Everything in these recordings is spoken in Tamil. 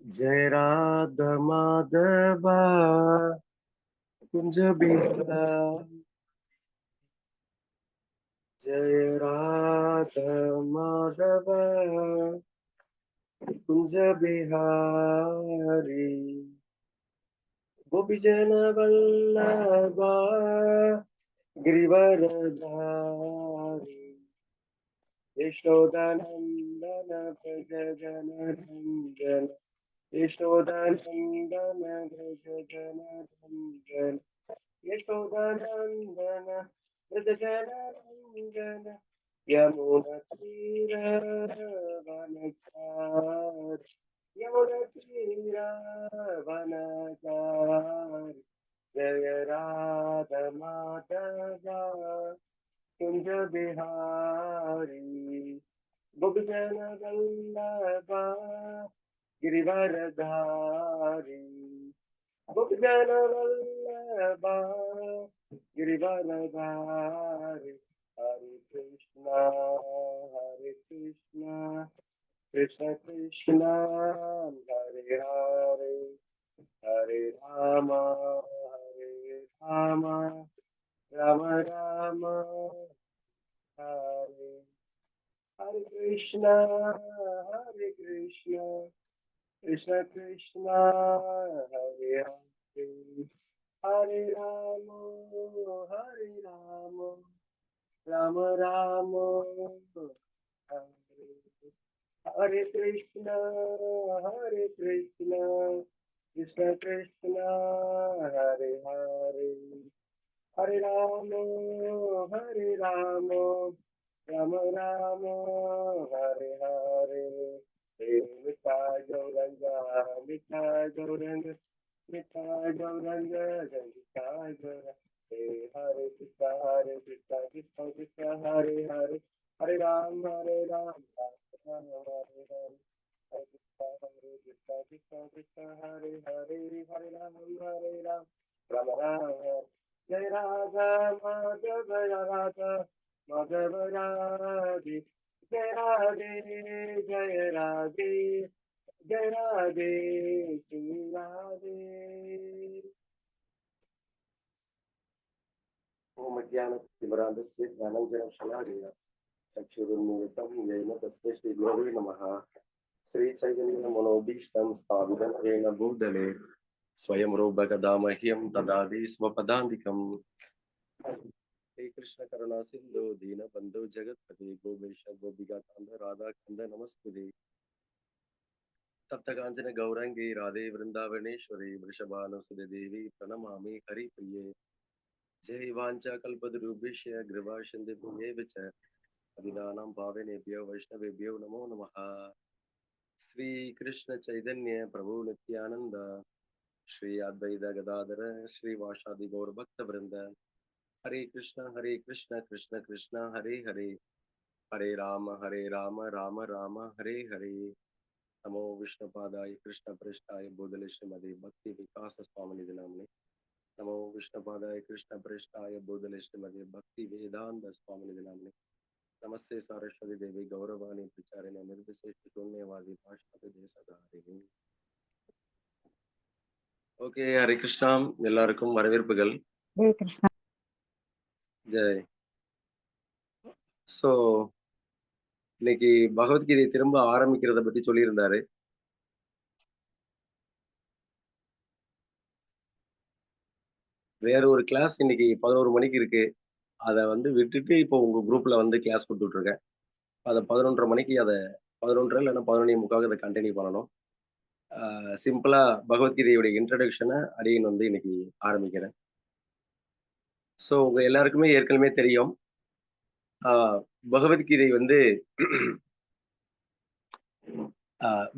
जय राधा माधवा कुंज बिहारी। जय राधा माधवा कुंज बिहारी। गोपी जन वल्लभा गिरिवरधारी। यशोदानंदन व्रज जनरंजन। यशोदानंदन व्रज जनरंजन। यशोदानंदन व्रज जनरंजन। यमुनतीरवनचारि। यमुनतीरवनचारि। जय राधा माधवा कुंज बिहारी। गोपीजन वल्लभा गिरिवरधारी। गोपीजन वल्लभा गिरिवरधारी। हरे कृष्णा कृष्ण कृष्ण हरे हरे, हरे राम राम राम हरे हरे कृष्ण कृष्ण कृष्ण हरे हरे, हरे राम राम राम हरे हरे कृष्ण कृष्ण कृष्ण हरे हरे, हरे राम राम राम हरे हरे। हे मिठाई गौरंगा मिठाई गौरंग, मिठाई गौरंग जय मिठाई गौरंग। हे हरे कृष्णा कृष्णा कृष्णा हरे हरे, हरे राम राम राम हरे हरे। हरे कृष्णा कृष्णा हरे हरे, हरे राम राम राम हरे। जय राधा माधव राधा माधव राधे, जय राधे जय राधे, जय राधे श्री राधे। ओम अज्ञानतिमिरान्धस्य ज्ञानाञ्जनशलाकया चक्षुरुन्मीलितं येन तस्मै श्रीगुरवे नमः। श्रीचैतन्यमनोभीष्टं स्थापितं येन भूतले स्वयं रूपकदा मह्यं ददाति स्वपदान्तिकम्। हे कृष्ण करुणा सिंधु दीनबन्धु जगत्पते गोपेश गोपिकान्त राधाकान्त नमस्तुते। तप्त कांचन गौरांगी राधे वृंदावनेश्वरी वृषभानुसुते देवी प्रणमामि हरिप्रिये। जय वाञ्छा कल्पतरुभ्यश्च कृपा सिन्धुभ्येव च पतितानां पावनेभ्यो वैष्णवेभ्यो नमो नमः। श्री कृष्ण चैतन्य प्रभु नित्यानंद श्री अद्वैत गदाधर श्रीवासादि गौर भक्त वृंद। हरे कृष्ण कृष्ण कृष्ण हरे हरे, हरे राम राम राम हरे हरे। नमो विष्णुपादाय कृष्ण पृष्ठाय भूतले श्रीमते भक्ति विकास स्वामी नामने। नमो विष्णुपादाय कृष्ण पृष्ठाय भूतले श्रीमते भक्ति वेदांत स्वामी नामने। नमस्ते सारस्वती देवी गौरवाणी प्रचारिणे निर्विशेष शून्यवादी भाषाते தேசதாரிணி. ஓகே, ஹரே கிருஷ்ணா. எல்லாருக்கும் வரவேற்புகள். ஹரே கிருஷ்ணா. ஜெய். ஸோ இன்னைக்கு பகவத்கீதை திரும்ப ஆரம்பிக்கிறத பத்தி சொல்லியிருந்தாரு. வேற ஒரு கிளாஸ் இன்னைக்கு 11 மணிக்கு இருக்கு. அதை விட்டுட்டு இப்போ உங்க குரூப்ல கிளாஸ் கொடுத்துட்டு இருக்கேன். அதை 11:30 மணிக்கு அதை 11:30 இல்லைன்னா 11:45 அதை கண்டினியூ பண்ணணும். சிம்பிளா பகவத்கீதையுடைய இன்ட்ரடக்ஷனை அடியன் இன்னைக்கு ஆரம்பிக்கிறேன். ஸோ உங்க எல்லாருக்குமே ஏற்கனவே தெரியும், பகவத்கீதை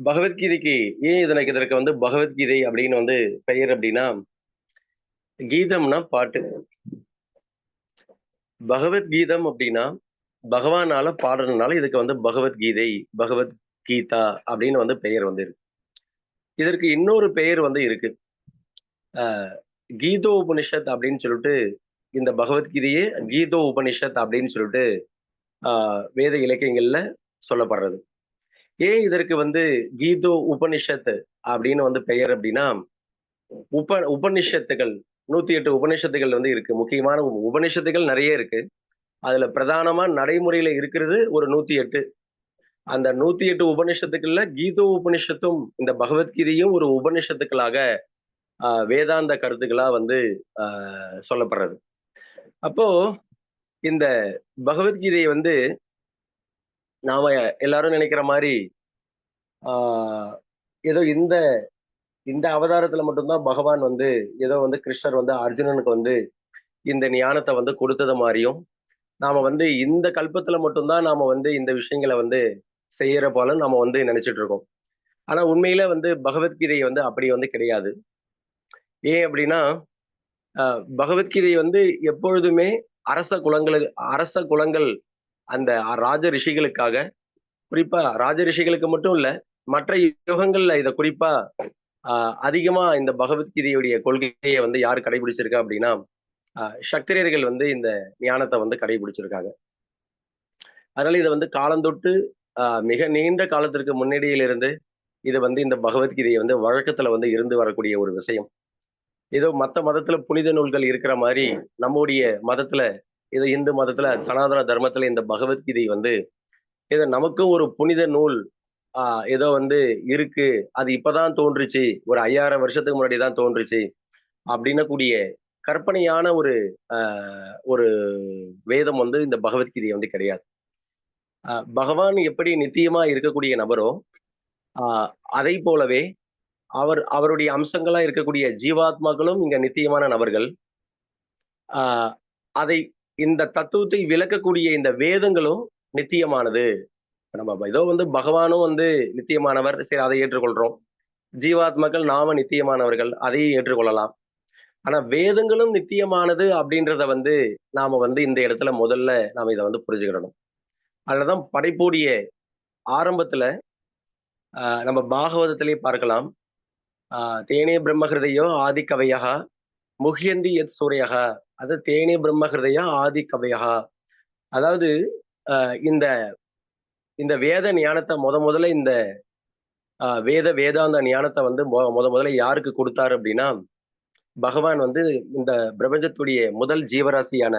பகவத்கீதைக்கு ஏன் இதற்கு பகவத்கீதை அப்படின்னு பெயர் அப்படின்னா, கீதம்னா பாட்டு, பகவத்கீதம் அப்படின்னா பகவானால பாடுறதுனால இதுக்கு பகவத்கீதை பகவத்கீதா அப்படின்னு பெயர் இருக்கு. இதற்கு இன்னொரு பெயர் இருக்கு, கீதோ உபனிஷத் அப்படின்னு சொல்லிட்டு. இந்த பகவத்கீதையே கீதோ உபனிஷத் அப்படின்னு சொல்லிட்டு வேத இலக்கியங்கள்ல சொல்லப்படுறது. ஏன் இதற்கு வந்து கீதோ உபனிஷத்து அப்படின்னு வந்து பெயர் அப்படின்னா, உபனிஷத்துகள் 108 உபனிஷத்துகள் வந்து இருக்கு. முக்கியமான உபனிஷத்துகள் நிறைய இருக்கு. அதுல பிரதானமா நடைமுறையில இருக்கிறது ஒரு 108. அந்த 108 உபனிஷத்துக்கள்ல கீதோ உபனிஷத்தும், இந்த பகவத்கீதையும் ஒரு உபனிஷத்துக்களாக வேதாந்த கருத்துக்களா வந்து அ சொல்லப்படுறது. அப்போ இந்த பகவத்கீதைய வந்து நாம எல்லாரும் நினைக்கிற மாரி, ஆ ஏதோ இந்த இந்த அவதாரத்துல மட்டும் தான் பகவான் வந்து ஏதோ வந்து கிருஷ்ணர் வந்து அர்ஜுனனுக்கு வந்து இந்த ஞானத்த வந்து கொடுத்தது மாரியும், நாம வந்து இந்த கல்பத்துல மட்டும் தான் நாம வந்து இந்த விஷயங்கள வந்து செய்யற போல நாம வந்து நினைச்சுட்டு இருக்கோம். ஆனா உண்மையில வந்து பகவத்கீதை வந்து அப்படி வந்து கிடையாது. ஏன் அப்படின்னா, அ பகவத்கீதை வந்து எப்பொழுதுமே அரச குலங்களு அரச குலங்கள் அந்த ராஜ ரிஷிகளுக்காக, குறிப்பா ராஜ ரிஷிகளுக்கு மட்டும் இல்ல, மற்ற யுகங்கள்ல இத குறிப்பா அ அதிகமா இந்த பகவத்கீதையுடைய கொள்கைய வந்து யார் கடைபிடிச்சிருக்கா அப்படின்னா, சத்திரியர்கள் வந்து இந்த ஞானத்த வந்து கடைபிடிச்சிருக்காங்க. அதனால இத வந்து காலந்தொட்டு மிக நீண்ட காலத்திற்கு முன்னாடியிலிருந்து இது வந்து இந்த பகவத்கீதைய வந்து வழக்கத்துல வந்து இருந்து வரக்கூடிய ஒரு விஷயம். ஏதோ மத்த மதத்துல புனித நூல்கள் இருக்கிற மாரி, நம்முடைய மதத்துல இது இந்து மதத்துல சனாதன தர்மத்துல இந்த பகவத்கீதை வந்து ஏதோ நமக்கும் ஒரு புனித நூல் ஆ ஏதோ வந்து இருக்கு. அது இப்பதான் தோன்றுச்சு. ஒரு 5000 வருஷத்துக்கு முன்னாடி தான் தோன்றுச்சு. அப்படின்னு கூடிய கற்பனையான ஒரு அ ஒரு வேதம் வந்து இந்த பகவத்கீதை வந்து கிடையாது. பகவான் எப்படி நித்தியமா இருக்கக்கூடிய நபரோ, அ அதை போலவே அவருடைய அம்சங்களா இருக்கக்கூடிய ஜீவாத்மாக்களும் இங்க நித்தியமான நபர்கள். ஆ அதை இந்த தத்துவத்தை விளக்கக்கூடிய இந்த வேதங்களும் நித்தியமானது. நம்ம ஏதோ வந்து பகவானும் வந்து நித்தியமானவர். சரி அதை ஏற்றுக்கொள்றோம். ஜீவாத்மாக்கள் நாம நித்தியமானவர்கள். அதையும் ஏற்றுக்கொள்ளலாம். ஆனா வேதங்களும் நித்தியமானது அப்படின்றத வந்து நாம வந்து இந்த இடத்துல முதல்ல நாம இத வந்து புரிஞ்சுக்கிடணும். அதுலதான் படைப்புடைய ஆரம்பத்துல நம்ம பாகவதத்திலே பார்க்கலாம். ஆ "தேனே பிரம்ம ஹிருதயோ ஆதி கவயः முஹ்யந்தி யத் சூரயः." அது "தேனே பிரம்ம ஹிருதயா ஆதி கவயः." அதாவது இந்த இந்த வேத ஞானத்த முதல்ல இந்த வேதாந்த ஞானத்த வந்து முதல்ல யாருக்கு குடுத்தாரு அப்படின்னா, பகவான் வந்து இந்த பிரபஞ்சத்துடைய முதல் ஜீவராசியான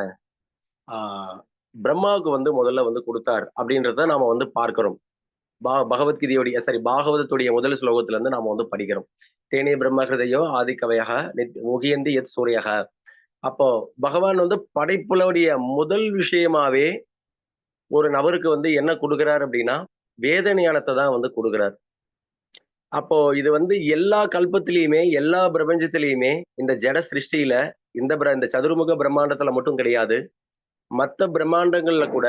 ஆ பிரம்மாவுக்கு வந்து முதல்ல வந்து குடுத்தார் அப்படின்றத நாம வந்து பார்க்கிறோம். பகவத்கீதையுடைய பாகவதத்துடைய முதல் ஸ்லோகத்துல இருந்து நாம வந்து படிக்கிறோம். "தேனே பிரம்ம ஹிருதயோ ஆதி கவயः முகியந்தி யத் சூரியः." அப்போ பகவான் வந்து படைப்புலோடைய முதல் விஷயமாவே ஒரு நபருக்கு வந்து என்ன குடுக்குறார் அப்படின்னா, வேத ஞானத்த தான் வந்து குடுக்குறார். அப்போ இது வந்து எல்லா கல்பத்திலயுமே, எல்லா பிரபஞ்சத்திலயுமே இந்த ஜட சிருஷ்டியில இந்த சதுர்முக பிரம்மாண்டத்துல மட்டும் கிடையாது. மத்த பிரம்மாண்டங்கள்ல கூட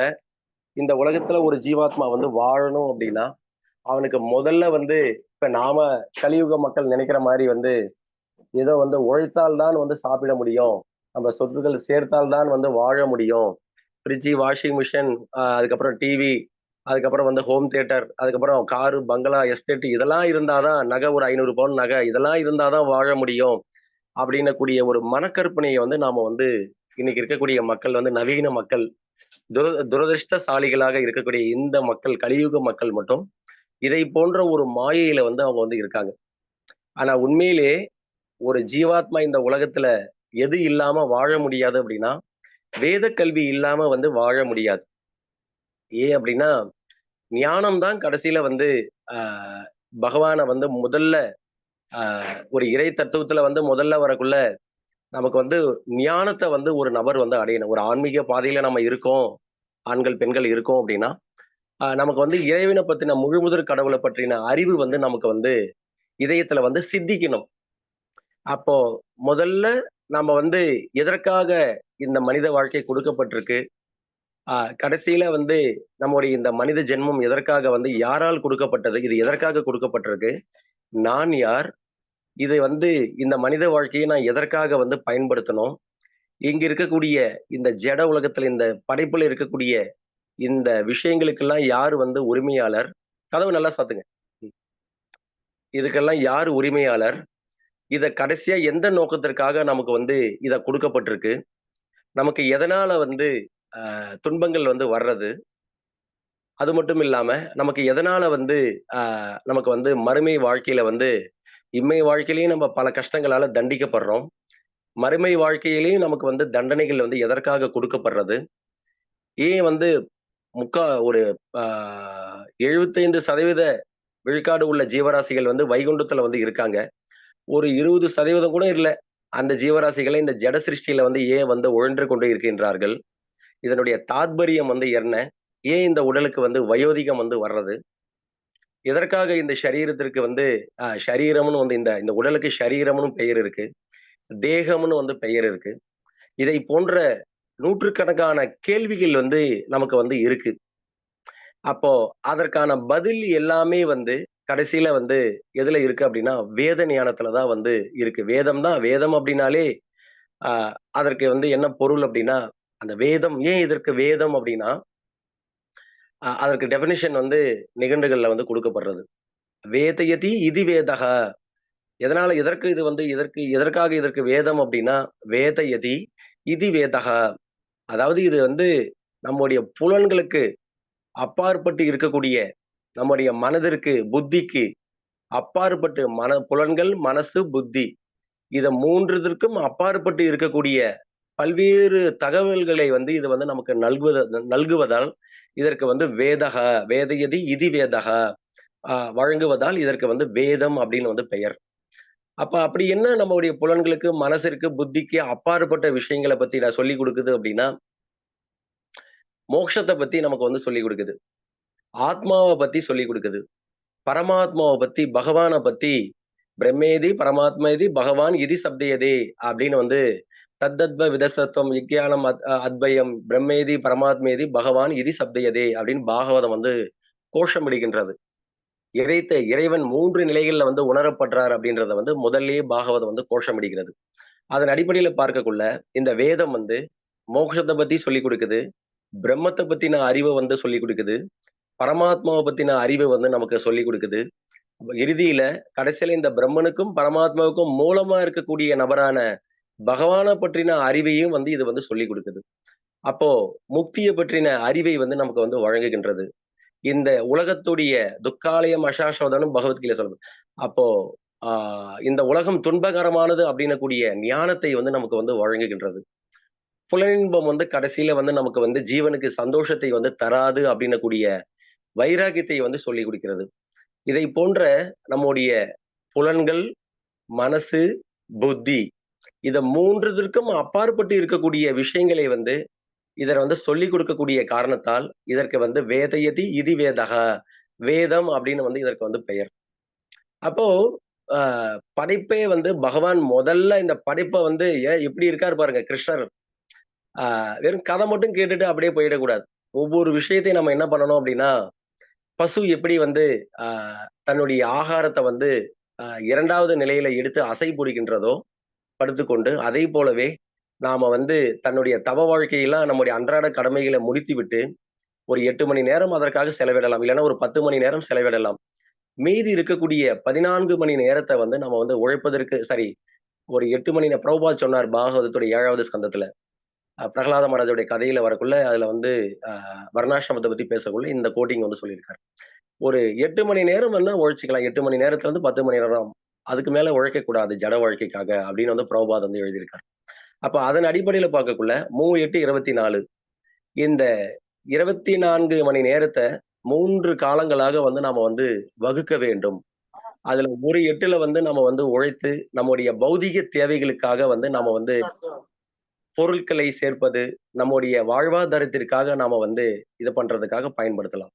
இந்த உலகத்துல ஒரு ஜீவாத்மா வந்து வாழணும் அப்படின்னா, அவனுக்கு முதல்ல வந்து இப்ப நாம கலியுக மக்கள் நினைக்கிற மாரி வந்து, ஏதோ வந்து உழைத்தால் தான் வந்து சாப்பிட முடியும். நம்ம சொத்துக்கள் சேர்த்தால் தான் வந்து வாழ முடியும். ஃப்ரிட்ஜ், வாஷிங் மிஷின், அதுக்கப்புறம் டிவி, அதுக்கப்புறம் வந்து ஹோம் தியேட்டர், அதுக்கப்புறம் காரு, பங்களா, எஸ்டேட் இதெல்லாம் இருந்தா தான் நகை ஒரு 500 பவுன் நகை இதெல்லாம் இருந்தா தான் வாழ முடியும். அப்படின்னக்கூடிய ஒரு மனக்கற்பனைய வந்து நாம வந்து இன்னைக்கு இருக்கக்கூடிய மக்கள் வந்து நவீன மக்கள், துரதிர்ஷ்டசாலிகளாக இருக்கக்கூடிய இந்த மக்கள், கலியுக மக்கள் மட்டும் இதை போன்ற ஒரு மாயையில வந்து அவங்க வந்து இருக்காங்க. ஆனா உண்மையிலேயே ஒரு ஜீவாத்மா இந்த உலகத்துல எது இல்லாம வாழ முடியாது அப்படின்னா, வேத கல்வி இல்லாம வந்து வாழ முடியாது. ஏன் அப்படின்னா, ஞானம் தான் கடைசியில வந்து அ பகவான வந்து முதல்ல அ ஒரு இறை தத்துவத்துல வந்து முதல்ல வரக்குள்ள, நமக்கு வந்து ஞானத்த வந்து ஒரு நபர் வந்து அடையணும். ஒரு ஆன்மீக பாதையில நம்ம இருக்கோம். ஆண்கள், பெண்கள் இருக்கோம் அப்படின்னா, நமக்கு வந்து இறைவன பத்தின முழுமுதற் கடவுள பற்றின அறிவு வந்து நமக்கு வந்து இதயத்துல வந்து சித்திக்கணும். அப்போ முதல்ல நம்ம வந்து எதற்காக இந்த மனித வாழ்க்கை கொடுக்கப்பட்டிருக்கு? கடைசியில வந்து நம்முடைய இந்த மனித ஜென்மம் எதற்காக வந்து யாரால் கொடுக்கப்பட்டது? இது எதற்காக கொடுக்கப்பட்டிருக்கு? நான் யார்? இது வந்து இந்த மனித வாழ்க்கையை நான் எதற்காக வந்து பயன்படுத்தணும்? இங்க இருக்கக்கூடிய இந்த ஜட உலகத்துல இந்த படைப்புல இருக்கக்கூடிய இந்த விஷயங்களுக்கெல்லாம் யாரு வந்து உரிமையாளர்? கதவு நல்லா சாத்துங்க. ம். இதுக்கெல்லாம் யாரு உரிமையாளர்? இத கடைசியா எந்த நோக்கத்திற்காக நமக்கு வந்து இத குடுக்கப்பட்டிருக்கு? நமக்கு எதனால வந்து துன்பங்கள் வந்து வர்றது? அது மட்டும் இல்லாம நமக்கு எதனால வந்து நமக்கு வந்து மறுமை வாழ்க்கையில வந்து இம்மை வாழ்க்கையிலயும் நம்ம பல கஷ்டங்களால தண்டிக்கப்படுறோம். மறுமை வாழ்க்கையிலயும் நமக்கு வந்து தண்டனைகள் வந்து எதற்காக கொடுக்கப்படுறது? ஏன் வந்து ஒரு ஆ 75% விழுக்காடு உள்ள ஜீவராசிகள் வந்து வைகுண்டத்துல வந்து இருக்காங்க. ஒரு 20% கூட இல்ல. அந்த ஜீவராசிகளை இந்த ஜட சிருஷ்டியில வந்து ஏன் வந்து உழன்று கொண்டு இருக்கின்றார்கள்? இதனுடைய தாத்பரியம் வந்து என்ன? ஏன் இந்த உடலுக்கு வந்து வயோதிகம் வந்து வர்றது? எதற்காக இந்த சரீரத்திற்கு வந்து ஷரீரம்னு வந்து இந்த இந்த உடலுக்கு ஷரீரம்னு பெயர் இருக்கு. தேகம்னு வந்து பெயர் இருக்கு. இதை போன்ற நூற்றுக்கணக்கான கேள்விகள் வந்து நமக்கு வந்து இருக்கு. அப்போ அதற்கான பதில் எல்லாமே வந்து கடைசியில வந்து எதுல இருக்கு அப்டின்னா, வேத ஞானத்துல தான் வந்து இருக்கு. வேதம் அப்டின்னாலே, அ அதற்கு வந்து என்ன பொருள் அப்டின்னா, அந்த வேதம் ஏன் இதற்கு வேதம் அப்டின்னா, அதற்கு டெஃபினிஷன் வந்து நிகண்டுகள்ல வந்து குடுக்கப்படுறது. வேதயதி இதி வேதஹ. எதற்கு இது வந்து எதற்காக இதற்கு வேதம் அப்டின்னா, வேதயதி இதி வேதஹ. அதாவது இது வந்து நம்முடைய புலன்களுக்கு அப்பாற்பட்டு இருக்கக்கூடிய, நம்முடைய மனதிற்கு, புத்திக்கு அப்பாற்பட்டு புலன்கள், மனசு, புத்தி. இத 3ற்கும் அப்பாற்பட்டு இருக்கக்கூடிய பல்வேறு தகவல்களை வந்து இது வந்து நமக்கு நல்குவதால், இதற்கு வந்து வேதயதி இதி வேதஹ வழங்குவதால் இதற்கு வந்து வேதம் அப்படின்னு வந்து பெயர். அப்ப அப்படி என்ன நம்முடைய புலன்களுக்கு, மனசிற்கு, புத்திக்கு அப்பாற்பட்ட விஷயங்கள பத்தி நான் சொல்லிக் குடுக்குது அப்படின்னா, மோக்ஷத்த பத்தி நமக்கு வந்து சொல்லிக் குடுக்குது. ஆத்மாவ பத்தி சொல்லிக் குடுக்குது. பரமாத்மாவ பத்தி, பகவான பத்தி, பிரம்மேதி பரமாத்மேதி பகவான் இதி சப்தயதே அப்படின்னு வந்து தத்தத்வ விதசத்வம் விக்யானம் அத்வயம் பிரம்மேதி பரமாத்மேதி பகவான் இதி சப்தயதே அப்படின்னு பாகவதம் வந்து கோஷமிடுகின்றது. இறைவன் 3 நிலைகள்ல வந்து உணரப்படுறார் அப்படின்றத வந்து முதல்லயே பாகவதம் வந்து கோஷமிடுகிறது. அதன் அடிப்படையில பார்க்கக்குள்ள, இந்த வேதம் வந்து மோக்ஷத்த பத்தி சொல்லிக் குடுக்குது. பிரம்மத்த பத்தின அறிவ வந்து சொல்லிக் குடுக்குது. பரமாத்மாவ பத்தின அறிவு வந்து நமக்கு சொல்லிக் குடுக்குது. இறுதியில கடைசியில இந்த பிரம்மனுக்கும், பரமாத்மாவுக்கும் மூலமா இருக்கக்கூடிய நபரான பகவான பற்றின அறிவையும் வந்து இது வந்து சொல்லிக் குடுக்குது. அப்போ முக்திய பற்றின அறிவை வந்து நமக்கு வந்து வழங்குகின்றது. இந்த உலகத்துடைய துக்காலயம் அசாஸ்வதம்னு பகவத்கீதை சொல்லுது. அப்போ ஆ இந்த உலகம் துன்பகரமானது அப்படின்னக்கூடிய ஞானத்தை வந்து நமக்கு வந்து வழங்குகின்றது. புலனின்பம் வந்து கடைசியில வந்து நமக்கு வந்து ஜீவனுக்கு சந்தோஷத்தை வந்து தராது அப்படின்னக்கூடிய வைராக்கியத்தை வந்து சொல்லிக் குடுக்கிறது. இதை போன்ற நம்முடைய புலன்கள், மனசு, புத்தி இத 3ற்கும் அப்பாற்பட்டு இருக்கக்கூடிய விஷயங்களை வந்து இத வந்து சொல்லிக் கொடுக்கக்கூடிய காரணத்தால், இதற்கு வந்து வேதயதி இதி வேதஹ. வேதம் அப்படின்னு வந்து இதற்கு வந்து பெயர். அப்போ அ படைப்பே வந்து பகவான் முதல்ல இந்த படைப்ப வந்து எப்படி இருக்காரு பாருங்க கிருஷ்ணர். அ வெறும் கதை மட்டும் கேட்டுட்டு அப்படியே போயிடக்கூடாது. ஒவ்வொரு விஷயத்தையும் நம்ம என்ன பண்ணணும் அப்படின்னா, பசு எப்படி வந்து அ தன்னுடைய ஆகாரத்த வந்து 2வது நிலையில எடுத்து அசை போடுகின்றதோ படுத்துக்கொண்டு, அதை போலவே நாம வந்து தன்னுடைய தவ வாழ்க்கையெல்லாம் நம்முடைய அன்றாட கடமைகள முடித்துவிட்டு, ஒரு 8 மணி நேரம் அதற்காக செலவிடலாம். இல்லன்னா ஒரு 10 மணி நேரம் செலவிடலாம். மீதி இருக்கக்கூடிய 14 மணி நேரத்த வந்து நம்ம வந்து உழைப்பதற்கு சரி, ஒரு 8 மணி பிரபுபாத் சொன்னார் பாகவதத்துடைய 7வது ஸ்கந்தத்துல. பிரகலாத மகாராஜுடைய கதையில வரக்குள்ள, அதுல வந்து அ வர்ணாசிரமத்த பத்தி பேசக்குள்ள இந்த கோட்டிங் வந்து சொல்லியிருக்காரு. ஒரு 8 மணி நேரம் வேணா உழைச்சுக்கலாம். 8 மணி நேரத்துல இருந்து 10 மணி நேரம். அதுக்கு மேல உழைக்கக்கூடாது ஜட வாழ்க்கைக்காக அப்படின்னு வந்து பிரபுபாத் வந்து எழுதியிருக்கார். அப்ப அதன் அடிப்படையில பார்க்கக்குள்ள 3, 8, 24 இந்த 24 மணி நேரத்த 3 காலங்களாக வந்து நாம வந்து வகுக்க வேண்டும். அதுல ஒரு 8ல வந்து நம்ம வந்து உழைத்து, நம்முடைய பௌதீக தேவைகளுக்காக வந்து நாம வந்து பொருட்களை சேர்ப்பது, நம்முடைய வாழ்வாதாரத்திற்காக நாம வந்து இது பண்றதுக்காக பயன்படுத்தலாம்.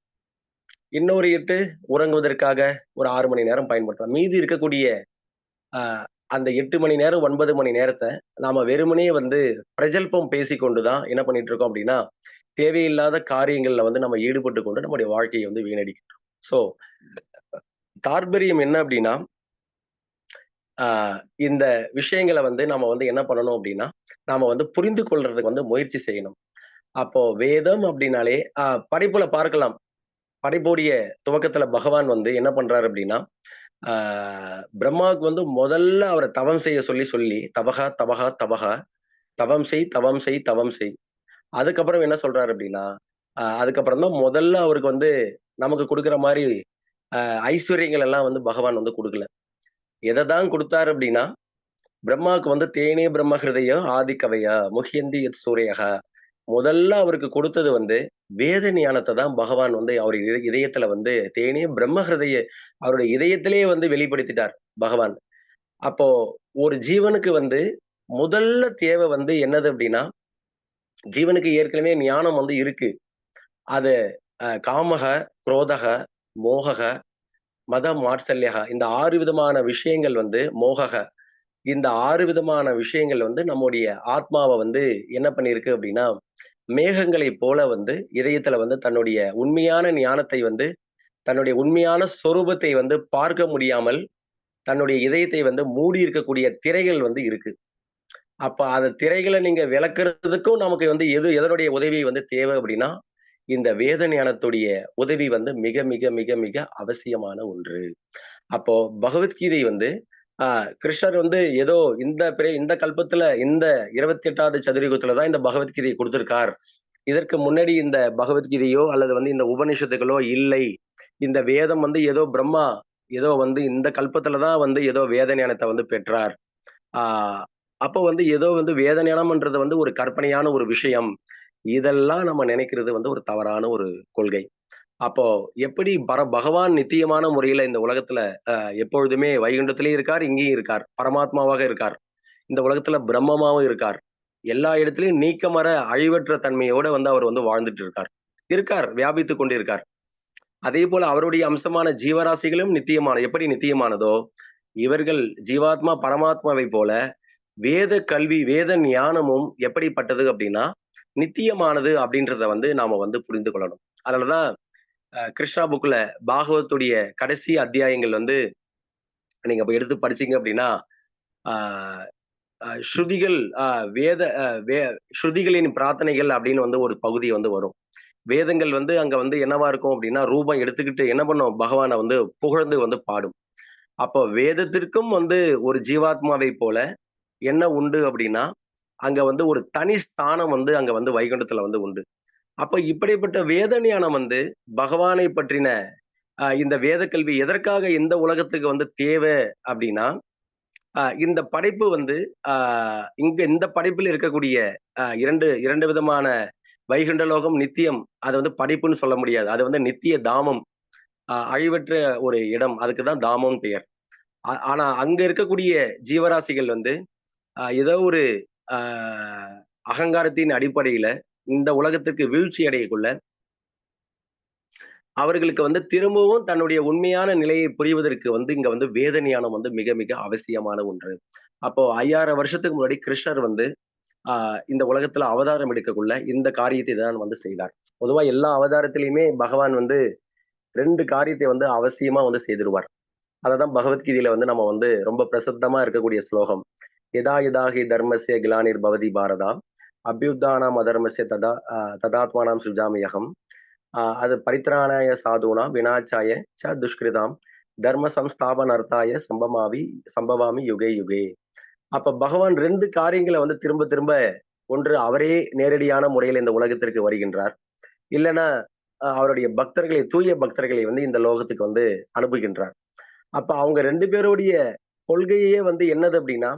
இன்னொரு 8 உறங்குவதற்காக ஒரு 6 மணி நேரம் பயன்படுத்தலாம். மீதி இருக்கக்கூடிய அ அந்த 8 மணி நேரம், 9 மணி நேரத்த நாம வெறுமனே வந்து பிரஜல்பம் பேசிக்கொண்டு தான் என்ன பண்ணிட்டு இருக்கோம் அப்டின்னா, தேவையில்லாத காரியங்கள்ல வந்து நம்ம ஈடுபட்டுக் கொண்டு நம்முடைய வாழ்க்கைய வந்து வீணடிக்கிறோம். ஸோ தார்ப்பரியம் என்ன அப்டின்னா, ஆ இந்த விஷயங்கள வந்து நாம வந்து என்ன பண்ணணும் அப்டின்னா, நாம வந்து புரிந்து கொள்றதுக்கு வந்து முயற்சி செய்யணும். அப்போ வேதம் அப்டின்னாலே படைப்புல பார்க்கலாம். படைப்புடைய துவக்கத்துல பகவான் வந்து என்ன பண்றாரு அப்டின்னா, ஆ பிரம்மாவுக்கு வந்து முதல்ல அவர தவம் செய்ய சொல்லி, "தபகா, தபகா, தபகா. தவம் செய், தவம் செய், தவம் செய்." அதுக்கப்புறம் என்ன சொல்றாரு அப்டின்னா, அதுக்கப்புறம் தான் முதல்ல அவருக்கு வந்து நமக்கு குடுக்குற மாரி ஐஸ்வர்யங்கள் எல்லாம் வந்து பகவான் வந்து குடுக்கல. எததான் குடுத்தாரு அப்படின்னா, பிரம்மாவுக்கு வந்து "தேனே பிரம்ம ஹிருதயம் ஆதி கவயா முஹ்யந்தி யத் சூரயஹ." முதல்ல அவருக்கு கொடுத்தது வந்து வேத ஞானத்த தான் பகவான் வந்து அவர் இதயத்துல வந்து தேனே பிரம்ம ஹிருதய அவருடைய இதயத்திலேயே வந்து வெளிப்படுத்திட்டார் பகவான். அப்போ ஒரு ஜீவனுக்கு வந்து முதல்ல தேவை வந்து என்னது அப்படின்னா, ஜீவனுக்கு ஏற்கனவே ஞானம் வந்து இருக்கு. அது காமக, குரோதக, மோகக, மதம், மாத்சல்யக இந்த 6 விதமான விஷயங்கள் வந்து மோகக இந்த 6 விதமான விஷயங்கள் வந்து நம்முடைய ஆத்மாவ வந்து என்ன பண்ணியிருக்கு அப்படின்னா, மேகங்களைப் போல வந்து இதயத்துல வந்து தன்னுடைய உண்மையான ஞானத்தை வந்து, தன்னுடைய உண்மையான சொரூபத்தை வந்து பார்க்க முடியாமல், தன்னுடைய இதயத்தை வந்து மூடி இருக்கக்கூடிய திரைகள் வந்து இருக்கு. அப்ப அந்த திரைகள நீங்க விலக்குறதுக்கும் நமக்கு வந்து எதனுடைய உதவி வந்து தேவை அப்படின்னா, இந்த வேத ஞானத்துடைய உதவி வந்து மிக, மிக, மிக, மிக அவசியமான ஒன்று. அப்போ பகவத்கீதை வந்து ஆ கிருஷ்ணர் வந்து ஏதோ இந்த கல்பத்துல இந்த 28வது சதுர்யுகத்துல தான் இந்த பகவத்கீதைய குடுத்திருக்கார். இதற்கு முன்னாடி இந்த பகவத்கீதையோ அல்லது வந்து இந்த உபநிஷத்துகளோ இல்லை. இந்த வேதம் வந்து ஏதோ பிரம்மா ஏதோ வந்து இந்த கல்பத்துல தான் வந்து ஏதோ வேத ஞானத்த வந்து பெற்றார். ஆ அப்போ வந்து ஏதோ வந்து வேத ஞானம்ன்றது வந்து ஒரு கற்பனையான ஒரு விஷயம். இதெல்லாம் நம்ம நினைக்கிறது வந்து ஒரு தவறான ஒரு கொள்கை. அப்போ எப்படி பகவான் நித்தியமான முறையில இந்த உலகத்துல எப்பொழுதுமே வைகுண்டத்திலயும் இருக்கார், இங்கேயும் இருக்கார். பரமாத்மாவாக இருக்கார். இந்த உலகத்துல பிரம்மமாவும் இருக்கார். எல்லா இடத்திலயும் நீக்கமற அழிவற்ற தன்மையோட வந்து அவர் வந்து வாழ்ந்துட்டு இருக்கார். இருக்கார், வியாபித்துக் கொண்டிருக்கார். அதேபோல அவருடைய அம்சமான ஜீவராசிகளும் எப்படி நித்தியமானதோ, இவர்கள் ஜீவாத்மா, பரமாத்மாவைப் போல வேத கல்வி, வேத ஞானமும் எப்படிப்பட்டது அப்படின்னா, நித்தியமானது அப்படின்றத வந்து நாம வந்து புரிந்து கொள்ளணும். அதனால தான் கிருஷ்ணா புக்ல பாகவத்துடைய கடைசி அத்தியாயங்கள் வந்து நீங்க இப்ப எடுத்து படிச்சீங்க அப்படின்னா, ஆ ஸ்ருதிகள் வேத வே ஸ்ருதிகளின் பிரார்த்தனைகள் அப்படின்னு வந்து ஒரு பகுதி வந்து வரும். வேதங்கள் வந்து அங்க வந்து என்னவா இருக்கும் அப்படின்னா, ரூபம் எடுத்துக்கிட்டு என்ன பண்ணும்? பகவான வந்து புகழ்ந்து வந்து பாடும். அப்போ வேதத்திற்கும் வந்து ஒரு ஜீவாத்மாவைப் போல என்ன உண்டு அப்படின்னா, அங்க வந்து ஒரு தனி ஸ்தானம் வந்து அங்க வந்து வைகுண்டத்துல வந்து உண்டு. அப்ப இப்படிப்பட்ட வேத ஞானம் வந்து பகவானை பற்றின இந்த வேத கல்வி எதற்காக இந்த உலகத்துக்கு வந்து தேவை அப்படின்னா, இந்த படைப்பு வந்து அ இங்க இந்த படைப்பில் இருக்கக்கூடிய 2 விதமான வைகுண்ட லோகம், நித்தியம். அத வந்து படைப்புன்னு சொல்ல முடியாது. அது வந்து நித்திய தாமம். அழிவற்ற ஒரு இடம். அதுக்கு தான் தாமம்னு பெயர். ஆனா அங்க இருக்கக்கூடிய ஜீவராசிகள் வந்து ஏதோ ஒரு அ அகங்காரத்தின் அடிப்படையில இந்த உலகத்துக்கு வீழ்ச்சி அடையக்குள்ள அவர்களுக்கு வந்து திரும்பவும் தன்னுடைய உண்மையான நிலையை புரிவதற்கு வந்து இங்க வந்து வேத ஞானம் வந்து மிக மிக அவசியமான ஒன்று. அப்போ 5000 வருஷத்துக்கு முன்னாடி கிருஷ்ணர் வந்து இந்த உலகத்துல அவதாரம் எடுக்கக்குள்ள இந்த காரியத்தை தான் வந்து செய்தார். பொதுவா எல்லா அவதாரத்திலயுமே பகவான் வந்து 2 காரியத்தை வந்து அவசியமா வந்து செய்திருவார். அததான் பகவத்கீதையில வந்து நம்ம வந்து ரொம்ப பிரசித்தமா இருக்கக்கூடிய ஸ்லோகம். "யதா யதா ஹி தர்மஸ்ய கிலானிர் பவதி பாரதா, அபியுத்தானாம் அதர்மஸ்ய ததாத்மானாம் சிருஜாமியகம்." அது பரித்ராணாய சாதூனாம் வினாசாய துஷ்கிருதாம் தர்ம சம்ஸ்தாபனார்த்தாய சம்பவாமி யுகே யுகே. அப்ப பகவான் 2 காரியங்கள வந்து திரும்ப திரும்ப ஒன்று அவரே நேரடியான முறையில இந்த உலகத்திற்கு வருகின்றார். இல்லன்னா அவருடைய பக்தர்களை தூய பக்தர்களை வந்து இந்த லோகத்துக்கு வந்து அனுப்புகின்றார். அப்ப அவங்க 2 பேருடைய கொள்கையே வந்து என்னது அப்படின்னா,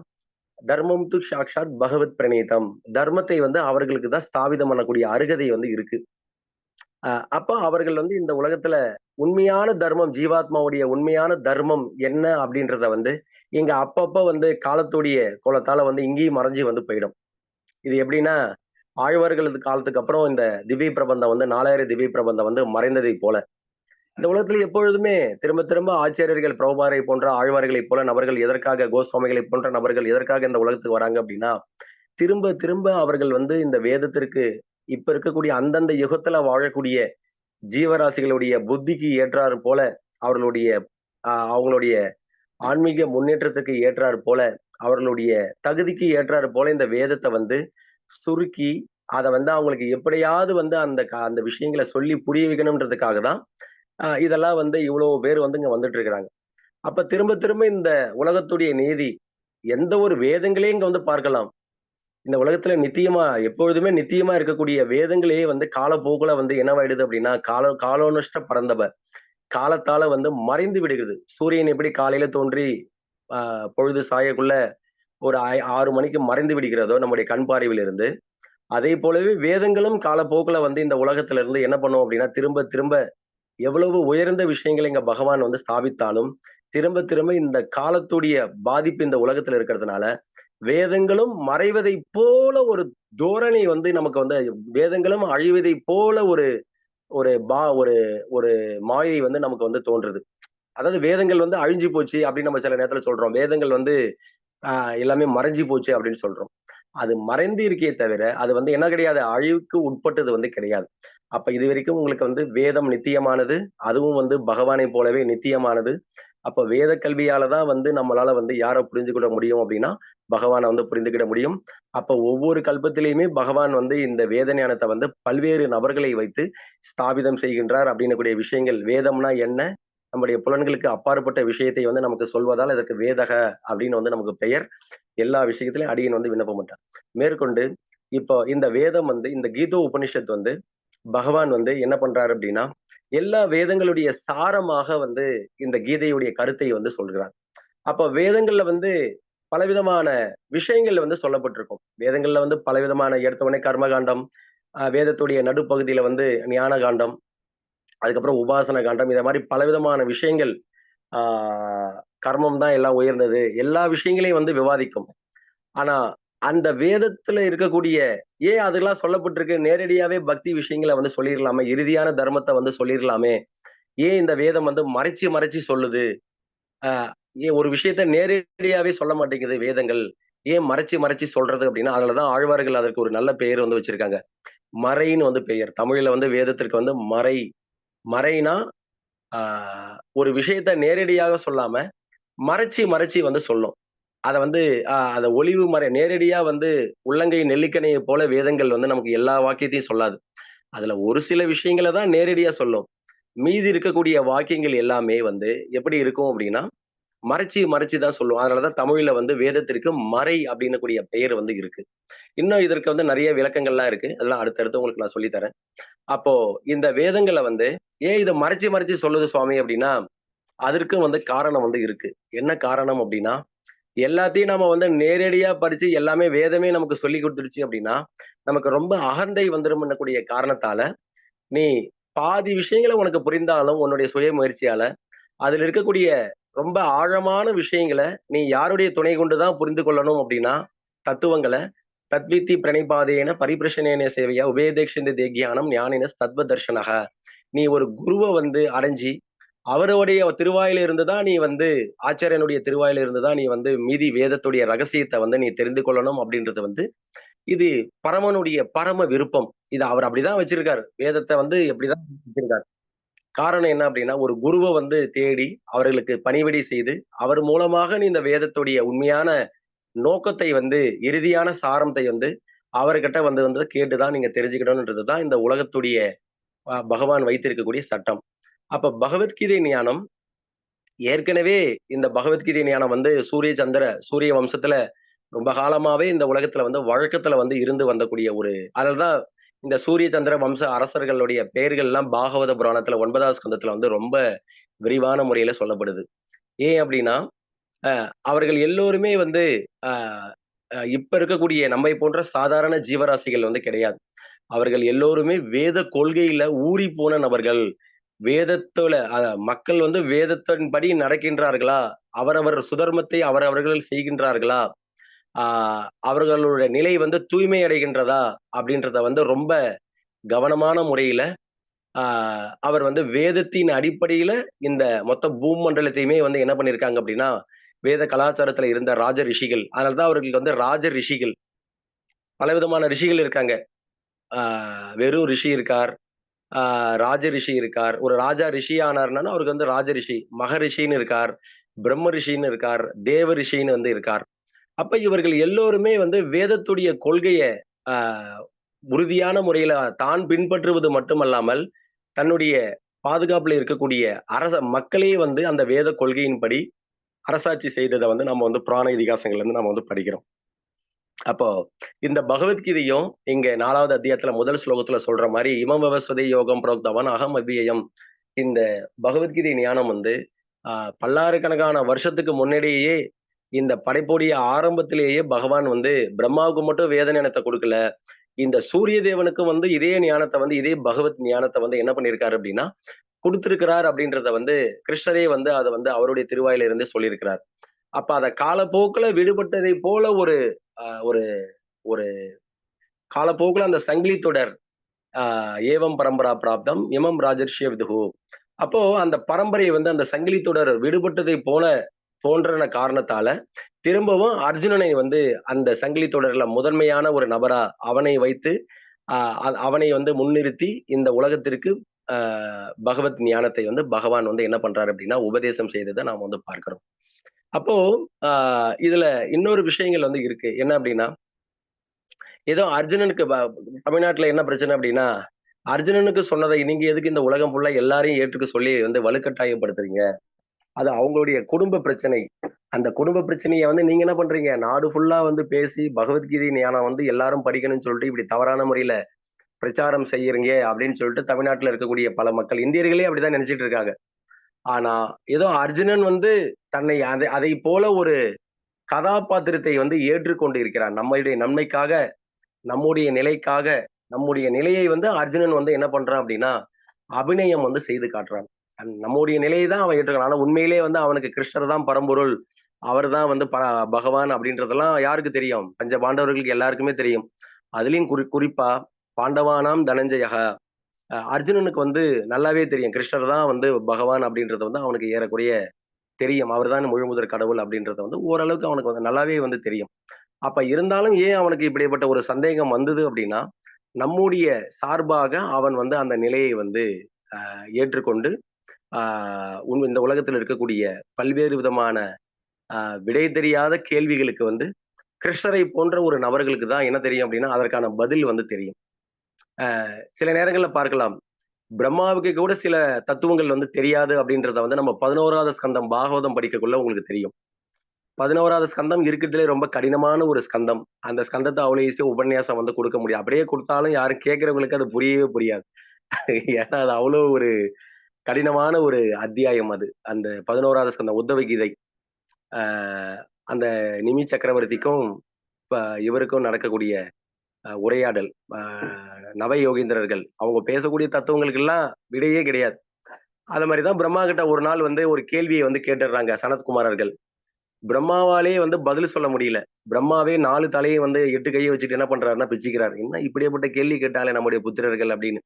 தர்மம் து சாக்ஷாத் பகவத் பிரணீதம். தர்மத்தை வந்து அவர்களுக்கு தான் ஸ்தாபிதம் பண்ணக்கூடிய அருகதை வந்து இருக்கு. அப்ப அவர்கள் வந்து இந்த உலகத்துல உண்மையான தர்மம், ஜீவாத்மாவுடைய உண்மையான தர்மம் என்ன அப்படின்றத வந்து, இங்க அப்பப்ப வந்து காலத்துடைய கோலத்தால வந்து இங்கேயும் மறைஞ்சு வந்து போயிடும். இது எப்படின்னா, ஆழ்வார்களது காலத்துக்கு அப்புறம் இந்த திவ்ய பிரபந்தம் வந்து 4000 திவ்ய பிரபந்தம் வந்து மறைந்ததைப் போல. இந்த உலகத்துல எப்பொழுதுமே திரும்ப திரும்ப ஆச்சாரியர்கள் பிரபுபாரை போன்ற ஆழ்வார்களைப் போல நபர்கள் எதற்காக கோஸ்வாமிகளைப் போன்ற நபர்கள் எதற்காக இந்த உலகத்துக்கு வராங்க அப்படின்னா, திரும்ப திரும்ப அவர்கள் வந்து இந்த வேதத்திற்கு இப்ப இருக்கக்கூடிய அந்தந்த யுகத்துல வாழக்கூடிய ஜீவராசிகளுடைய புத்திக்கு ஏற்றாறு போல அவர்களுடைய அவங்களுடைய ஆன்மீக முன்னேற்றத்துக்கு ஏற்றாறு போல அவர்களுடைய தகுதிக்கு ஏற்றாறு போல இந்த வேதத்தை வந்து சுருக்கி அதை வந்து அவங்களுக்கு எப்படியாவது வந்து அந்த விஷயங்களை சொல்லி புரிய வைக்கணும்ன்றதுக்காக தான் இதெல்லாம் வந்து இவ்வளவு பேர் வந்து இங்க வந்துட்டு இருக்கிறாங்க. அப்ப திரும்ப திரும்ப இந்த உலகத்துடைய நீதி எந்த ஒரு வேதங்களையும் இங்க வந்து பார்க்கலாம். இந்த உலகத்துல நித்தியமா எப்பொழுதுமே நித்தியமா இருக்கக்கூடிய வேதங்களே வந்து காலப்போக்குல வந்து என்னவாயிடுது அப்படின்னா, காலோனுஷ்ட பரந்தப காலத்தால வந்து மறைந்து விடுகிறது. சூரியன் எப்படி காலையில தோன்றி பொழுது சாயக்குள்ள ஒரு 6 மணிக்கு மறைந்து விடுகிறதோ நம்முடைய கண் பார்வையிலிருந்து, அதே போலவே வேதங்களும் காலப்போக்குல வந்து இந்த உலகத்துல இருந்து என்ன பண்ணும் அப்படின்னா, திரும்ப திரும்ப எவ்வளவு உயர்ந்த விஷயங்களை இங்க பகவான் வந்து ஸ்தாபித்தாலும், திரும்ப திரும்ப இந்த காலத்துடைய பாதிப்பு இந்த உலகத்துல இருக்கிறதுனால, வேதங்களும் மறைவதைப் போல ஒரு தோரணை வந்து நமக்கு வந்து வேதங்களும் அழிவதைப் போல ஒரு ஒரு ஒரு ஒரு மாயை வந்து நமக்கு வந்து தோன்றுது. அதாவது வேதங்கள் வந்து அழிஞ்சு போச்சு அப்படின்னு நம்ம சில நேரத்துல சொல்றோம். வேதங்கள் வந்து அ எல்லாமே மறைஞ்சு போச்சு அப்படின்னு சொல்றோம். அது மறைந்து இருக்கே தவிர, அது வந்து என்ன கிடையாது, அழிவுக்கு உட்பட்டது வந்து கிடையாது. அப்ப இதுவரைக்கும் உங்களுக்கு வந்து வேதம் நித்தியமானது. அதுவும் வந்து பகவானைப் போலவே நித்தியமானது. அப்ப வேத கல்வியால தான் வந்து நம்மளால வந்து யார புரிந்துகிட முடியும் அப்படின்னா, பகவான வந்து புரிந்துகிட முடியும். அப்ப ஒவ்வொரு கல்பத்திலயுமே பகவான் வந்து இந்த வேத ஞானத்த வந்து பல்வேறு நபர்களை வைத்து ஸ்தாபிதம் செய்கின்றார் அப்படின்னக்கூடிய விஷயங்கள். வேதம்னா என்ன? நம்முடைய புலன்களுக்கு அப்பாற்பட்ட விஷயத்தை வந்து நமக்கு சொல்வதால் இதற்கு வேதக அப்படின்னு வந்து நமக்கு பெயர். எல்லா விஷயத்திலயும் அடியேன் வந்து விண்ணப்பம் பண்றேன். மேற்கொண்டு இப்போ இந்த வேதம் வந்து இந்த கீதோ உபனிஷத் வந்து பகவான் வந்து என்ன பண்றாரு அப்படின்னா, எல்லா வேதங்களுடைய சாரமாக வந்து இந்த கீதையுடைய கருத்தை வந்து சொல்கிறார். அப்ப வேதங்கள்ல வந்து பலவிதமான விஷயங்கள் வந்து சொல்லப்பட்டிருக்கும். வேதங்கள்ல வந்து பலவிதமான எடுத்த உடனே கர்மகாண்டம், வேதத்துடைய நடுப்பகுதியில வந்து ஞான காண்டம், அதுக்கப்புறம் உபாசன காண்டம், இத மாரி பலவிதமான விஷயங்கள். ஆ கர்மம் தான் எல்லாம் உயர்ந்தது. எல்லா விஷயங்களையும் வந்து விவாதிக்கும். ஆனா, அந்த வேதத்துல இருக்கக்கூடிய அதெல்லாம் சொல்லப்பட்டிருக்கு. நேரடியாவே பக்தி விஷயங்கள வந்து சொல்லிர்லாமே. இறுதியான தர்மத்த வந்து சொல்லிர்லாமே. இந்த வேதம் வந்து மறைச்சு, மறைச்சு சொல்லுது? அ ஒரு விஷயத்த நேரடியாவே சொல்ல மாட்டேங்குது வேதங்கள். மறைச்சு, மறைச்சு சொல்றது அப்டின்னா, அதனால தான் ஆழ்வார்கள் அதற்கு ஒரு நல்ல பெயர் வந்து வச்சிருக்காங்க. மறைன்னு வந்து பெயர். தமிழ்ல வந்து வேதத்திற்கு வந்து மறை. மறைனா, ஆ ஒரு விஷயத்த நேரடியாக சொல்லாம, மறைச்சு, மறைச்சு வந்து சொல்லும். அத வந்து அத ஒளிவு மறை நேரடியா வந்து உள்ளங்கை நெல்லிக்கனியைப் போல வேதங்கள் வந்து நமக்கு எல்லா வாக்கியத்தையும் சொல்லாது. அதுல ஒரு சில விஷயங்கள தான் நேரடியா சொல்லும். மீதி இருக்கக்கூடிய வாக்கியங்கள் எல்லாமே வந்து எப்படி இருக்கும் அப்படின்னா, மறைச்சு, மறைச்சு தான் சொல்லும். அதனால தான் தமிழ்ல வந்து வேதத்திற்கு மறை அப்படின்னக்கூடிய பெயர் வந்து இருக்கு. இன்னும் இதற்கு வந்து நெறைய விளக்கங்கள்லாம் இருக்கு. அதெல்லாம் அடுத்தடுத்து உங்களுக்கு நான் சொல்லி தரேன். அப்போ இந்த வேதங்கள வந்து இத மறைச்சு, மறைச்சு சொல்லுது சுவாமி அப்படின்னா, அதற்கும் வந்து காரணம் வந்து இருக்கு. என்ன காரணம் அப்படின்னா, எல்லாத்தையும் நாம வந்து நேரடியா படிச்சு எல்லாமே வேதமே நமக்கு சொல்லிக் குடுத்துருச்சு அப்படின்னா, நமக்கு ரொம்ப அகந்தை வந்துரும்னக்கூடிய காரணத்தால, நீ பாதி விஷயங்கள உனக்கு புரிந்தாலும் உன்னுடைய சுய முயற்சியால, அதில இருக்கக்கூடிய ரொம்ப ஆழமான விஷயங்கள நீ யாருடைய துணை கொண்டு தான் புரிந்து கொள்ளணும் அப்படின்னா, தத்துவங்கள தத்வித்தி பிரணிபாதேன பரிபிரஷனேன சேவையா உபேதேக்ஷந்த தேக்ஞானம் ஞானினஸ் தத்வ தர்ஷனக. நீ ஒரு குருவ வந்து அடைஞ்சு, அவருடைய திருவாயில இருந்து தான் நீ வந்து ஆச்சாரியனுடைய திருவாயில இருந்து தான் நீ வந்து மீதி வேதத்துடைய ரகசியத்த வந்து நீ தெரிந்து கொள்ளணும் அப்படின்றது வந்து, இது பரமனுடைய பரம விருப்பம். இது அவர் அப்படிதான் வச்சிருக்காரு. வேதத்த வந்து இப்படிதான் வச்சிருக்காரு. காரணம் என்ன அப்படின்னா, ஒரு குருவ வந்து தேடி, அவர்களுக்கு பணிவிடை செய்து, அவர் மூலமாக நீ இந்த வேதத்துடைய உண்மையான நோக்கத்தை வந்து இறுதியான சாரத்தை வந்து அவர்கிட்ட வந்து வந்து கேட்டு தான் நீங்க தெரிஞ்சுக்கணும்ன்றது தான் இந்த உலகத்துடைய பகவான் வைத்திருக்கக்கூடிய சட்டம். அப்ப பகவத்கீதை ஞானம் ஏற்கனவே இந்த பகவத்கீதை ஞானம் வந்து சூரிய வம்சத்துல ரொம்ப காலமாவே இந்த உலகத்துல வந்து வழக்கத்துல வந்து இருந்து வந்தக்கூடிய ஒரு அதனாலதான் இந்த சூரிய சந்திர வம்ச அரசர்களுடைய பெயர்கள் எல்லாம் பாகவத புராணத்துல 9வது ஸ்கந்தத்துல வந்து ரொம்ப விரிவான முறையில சொல்லப்படுது. அப்படின்னா, அவர்கள் எல்லோருமே வந்து அ இப்ப இருக்கக்கூடிய நம்மை போன்ற சாதாரண ஜீவராசிகள் வந்து கிடையாது. அவர்கள் எல்லோருமே வேத கொள்கையில ஊறிப்போன நபர்கள். வேதத்துல மக்கள் வந்து வேதத்தின்படி நடக்கின்றார்களா? அவரவர் சுதர்மத்தை அவரவர்கள் செய்கின்றார்களா? ஆ அவர்களுடைய நிலை வந்து தூய்மை அடைகின்றதா? அப்படின்றத வந்து ரொம்ப கவனமான முறையில ஆ அவர் வந்து வேதத்தின் அடிப்படையில இந்த மொத்த பூமண்டலத்தையுமே வந்து என்ன பண்ணியிருக்காங்க அப்படின்னா, வேத கலாச்சாரத்துல இருந்த ராஜ ரிஷிகள். அதனால தான் அவர்களுக்கு வந்து ராஜ ரிஷிகள். பலவிதமான ரிஷிகள் இருக்காங்க. ஆ வெறும் ரிஷி இருக்கார். ஆ ராஜ ரிஷி இருக்கார். ஒரு ராஜா ரிஷி ஆனார்னா, அவருக்கு வந்து ராஜ ரிஷி. மகரிஷின்னு இருக்கார். பிரம்ம ரிஷின்னு இருக்கார். தேவ ரிஷின்னு வந்து இருக்கார். அப்ப இவர்கள் எல்லோருமே வந்து வேதத்துடைய கொள்கைய ஆ உறுதியான முறையில தான் பின்பற்றுவது மட்டுமல்லாமல், தன்னுடைய பாதுகாப்புல இருக்கக்கூடிய மக்களே வந்து அந்த வேத கொள்கையின்படி அரசாட்சி செய்தத வந்து நம்ம வந்து புராண இதிகாசங்கள்ல இருந்து நம்ம வந்து படிக்கிறோம். அப்போ இந்த பகவத்கீதையும் இங்க 4வது அத்தியாயத்துல முதல் ஸ்லோகத்துல சொல்ற மாதிரி இமம் விவஸ்வதை யோகம் புரோக்தவன் அகம் அவ்வியம். இந்த பகவத்கீதை ஞானம் வந்து பல்லாயிரக்கணக்கான வருஷத்துக்கு முன்னாடியே இந்த படைப்புடைய ஆரம்பத்திலேயே பகவான் வந்து பிரம்மாவுக்கு மட்டும் வேத ஞானத்தை கொடுக்கல. இந்த சூரிய தேவனுக்கு வந்து இதே ஞானத்தை வந்து இதே பகவத் ஞானத்தை வந்து என்ன பண்ணியிருக்காரு அப்படின்னா கொடுத்திருக்கிறார் அப்படின்றத வந்து கிருஷ்ணரே வந்து அதை வந்து அவருடைய திருவாயில இருந்தே சொல்லியிருக்கிறார். அப்ப அத காலப்போக்குல விடுபட்டதை போல ஒரு ஒரு ஒரு காலப்போக்குல அந்த சங்கிலி தொடர் ஏவம் பரம்பரா பிராப்தம் இமம் ராஜர்ஷிய விதுகு. அப்போ அந்த பரம்பரை வந்து அந்த சங்கிலி தொடர் விடுபட்டதை போல தோன்றன காரணத்தால திரும்பவும் அர்ஜுனனை வந்து அந்த சங்கிலி தொடர்ல முதன்மையான ஒரு நபரா அவனை வைத்து அவனை வந்து முன்னிறுத்தி இந்த உலகத்திற்கு பகவத் ஞானத்தை வந்து பகவான் வந்து என்ன பண்றாரு அப்படின்னா உபதேசம் செய்ததை நாம் வந்து பார்க்கிறோம். அப்போ இதுல இன்னொரு விஷயங்கள் வந்து இருக்கு. என்ன அப்படின்னா ஏதோ அர்ஜுனனுக்கு தமிழ்நாட்டுல என்ன பிரச்சனை அப்படின்னா அர்ஜுனனுக்கு சொன்னதை நீங்க எதுக்கு இந்த உலகம் ஃபுல்லா எல்லாரையும் ஏற்றுக்க சொல்லி வந்து வலுக்கட்டாயப்படுத்துறீங்க? அது அவங்களுடைய குடும்ப பிரச்சனை. அந்த குடும்ப பிரச்சனைய வந்து நீங்க என்ன பண்றீங்க? நாடு ஃபுல்லா வந்து பேசி பகவத்கீதை ஞானம் வந்து எல்லாரும் படிக்கணும்னு சொல்லிட்டு இப்படி தவறான முறையில பிரச்சாரம் செய்யறீங்க அப்படின்னு சொல்லிட்டு தமிழ்நாட்டுல இருக்கக்கூடிய பல மக்கள் இந்தியர்களே அப்படிதான் நினைச்சிட்டு இருக்காங்க. ஆனா ஏதோ அர்ஜுனன் வந்து தன்னை அதை போல ஒரு கதாபாத்திரத்தை வந்து ஏற்றுக்கொண்டு இருக்கிறான். நம்மளுடைய நன்மைக்காக, நம்முடைய நிலைக்காக, நம்முடைய நிலையை வந்து அர்ஜுனன் வந்து என்ன பண்றான் அப்படின்னா, அபிநயம் வந்து செய்து காட்டுறான். நம்முடைய நிலையை தான் அவன் ஏற்றுக்கிறான். ஆனா உண்மையிலேயே வந்து அவனுக்கு கிருஷ்ணர் தான் பரம்பொருள். அவர் தான் வந்து பகவான் அப்படின்றதெல்லாம் யாருக்கு தெரியும்? பஞ்ச பாண்டவர்களுக்கு எல்லாருக்குமே தெரியும். அதுலயும் குறிப்பா பாண்டவானாம் தனஞ்சயக அர்ஜுனனுக்கு வந்து நல்லாவே தெரியும். கிருஷ்ணர் தான் வந்து பகவான் அப்படின்றது வந்து அவனுக்கு ஏறக்குறைய தெரியும். அவர்தான் முழுமுதற் கடவுள் அப்படின்றது வந்து ஓரளவுக்கு அவனுக்கு வந்து நல்லாவே வந்து தெரியும். அப்ப இருந்தாலும் ஏன் அவனுக்கு இப்படிப்பட்ட ஒரு சந்தேகம் வந்தது அப்படின்னா, நம்முடைய சார்பாக அவன் வந்து அந்த நிலையை வந்து ஏற்றுக்கொண்டு, ஆ இந்த உலகத்துல இருக்கக்கூடிய பல்வேறு விதமான விடை தெரியாத கேள்விகளுக்கு வந்து கிருஷ்ணரை போன்ற ஒரு நபர்களுக்கு தான் என்ன தெரியும் அப்படின்னா, அதற்கான பதில் வந்து தெரியும். சில நேரங்கள்ல பார்க்கலாம். பிரம்மாவுக்கு கூட சில தத்துவங்கள் வந்து தெரியாது அப்படின்றத வந்து நம்ம 11வது ஸ்கந்தம் பாகவதம் படிக்கக்குள்ள உங்களுக்கு தெரியும். 11வது ஸ்கந்தம் இருக்கிறதுலே ரொம்ப கடினமான ஒரு ஸ்கந்தம். அந்த ஸ்கந்தத்த அவ்வளோ ஈஸியா உபன்யாசம் வந்து குடுக்க முடியாது. அப்படியே குடுத்தாலும் யாரும் கேட்கிறவங்களுக்கு அது புரியவே புரியாது. ஏன்னா அது அவ்வளோ ஒரு கடினமான ஒரு அத்தியாயம் அது. அந்த 11வது ஸ்கந்தம் உத்தவ கீதை. ஆ அந்த நிமி சக்கரவர்த்திக்கும், இப்ப இவருக்கும் நடக்கக்கூடிய உரையாடல். நவ யோகீந்திரர்கள். அவங்க பேசக்கூடிய தத்துவங்களுக்கெல்லாம் விடையே கிடையாது. அது மாரி தான் பிரம்மா கிட்ட ஒரு நாள் வந்து ஒரு கேள்விய வந்து கேட்டுடுறாங்க சனத்குமாரர்கள். பிரம்மாவாலே வந்து பதில் சொல்ல முடியல. பிரம்மாவே 4 தலைய வந்து 8 கைய வச்சுட்டு என்ன பண்றாருன்னா பிச்சுக்கிறாரு. என்ன இப்படியாப்பட்ட கேள்வி கேட்டாலே நம்முடைய புத்திரர்கள் அப்படின்னு.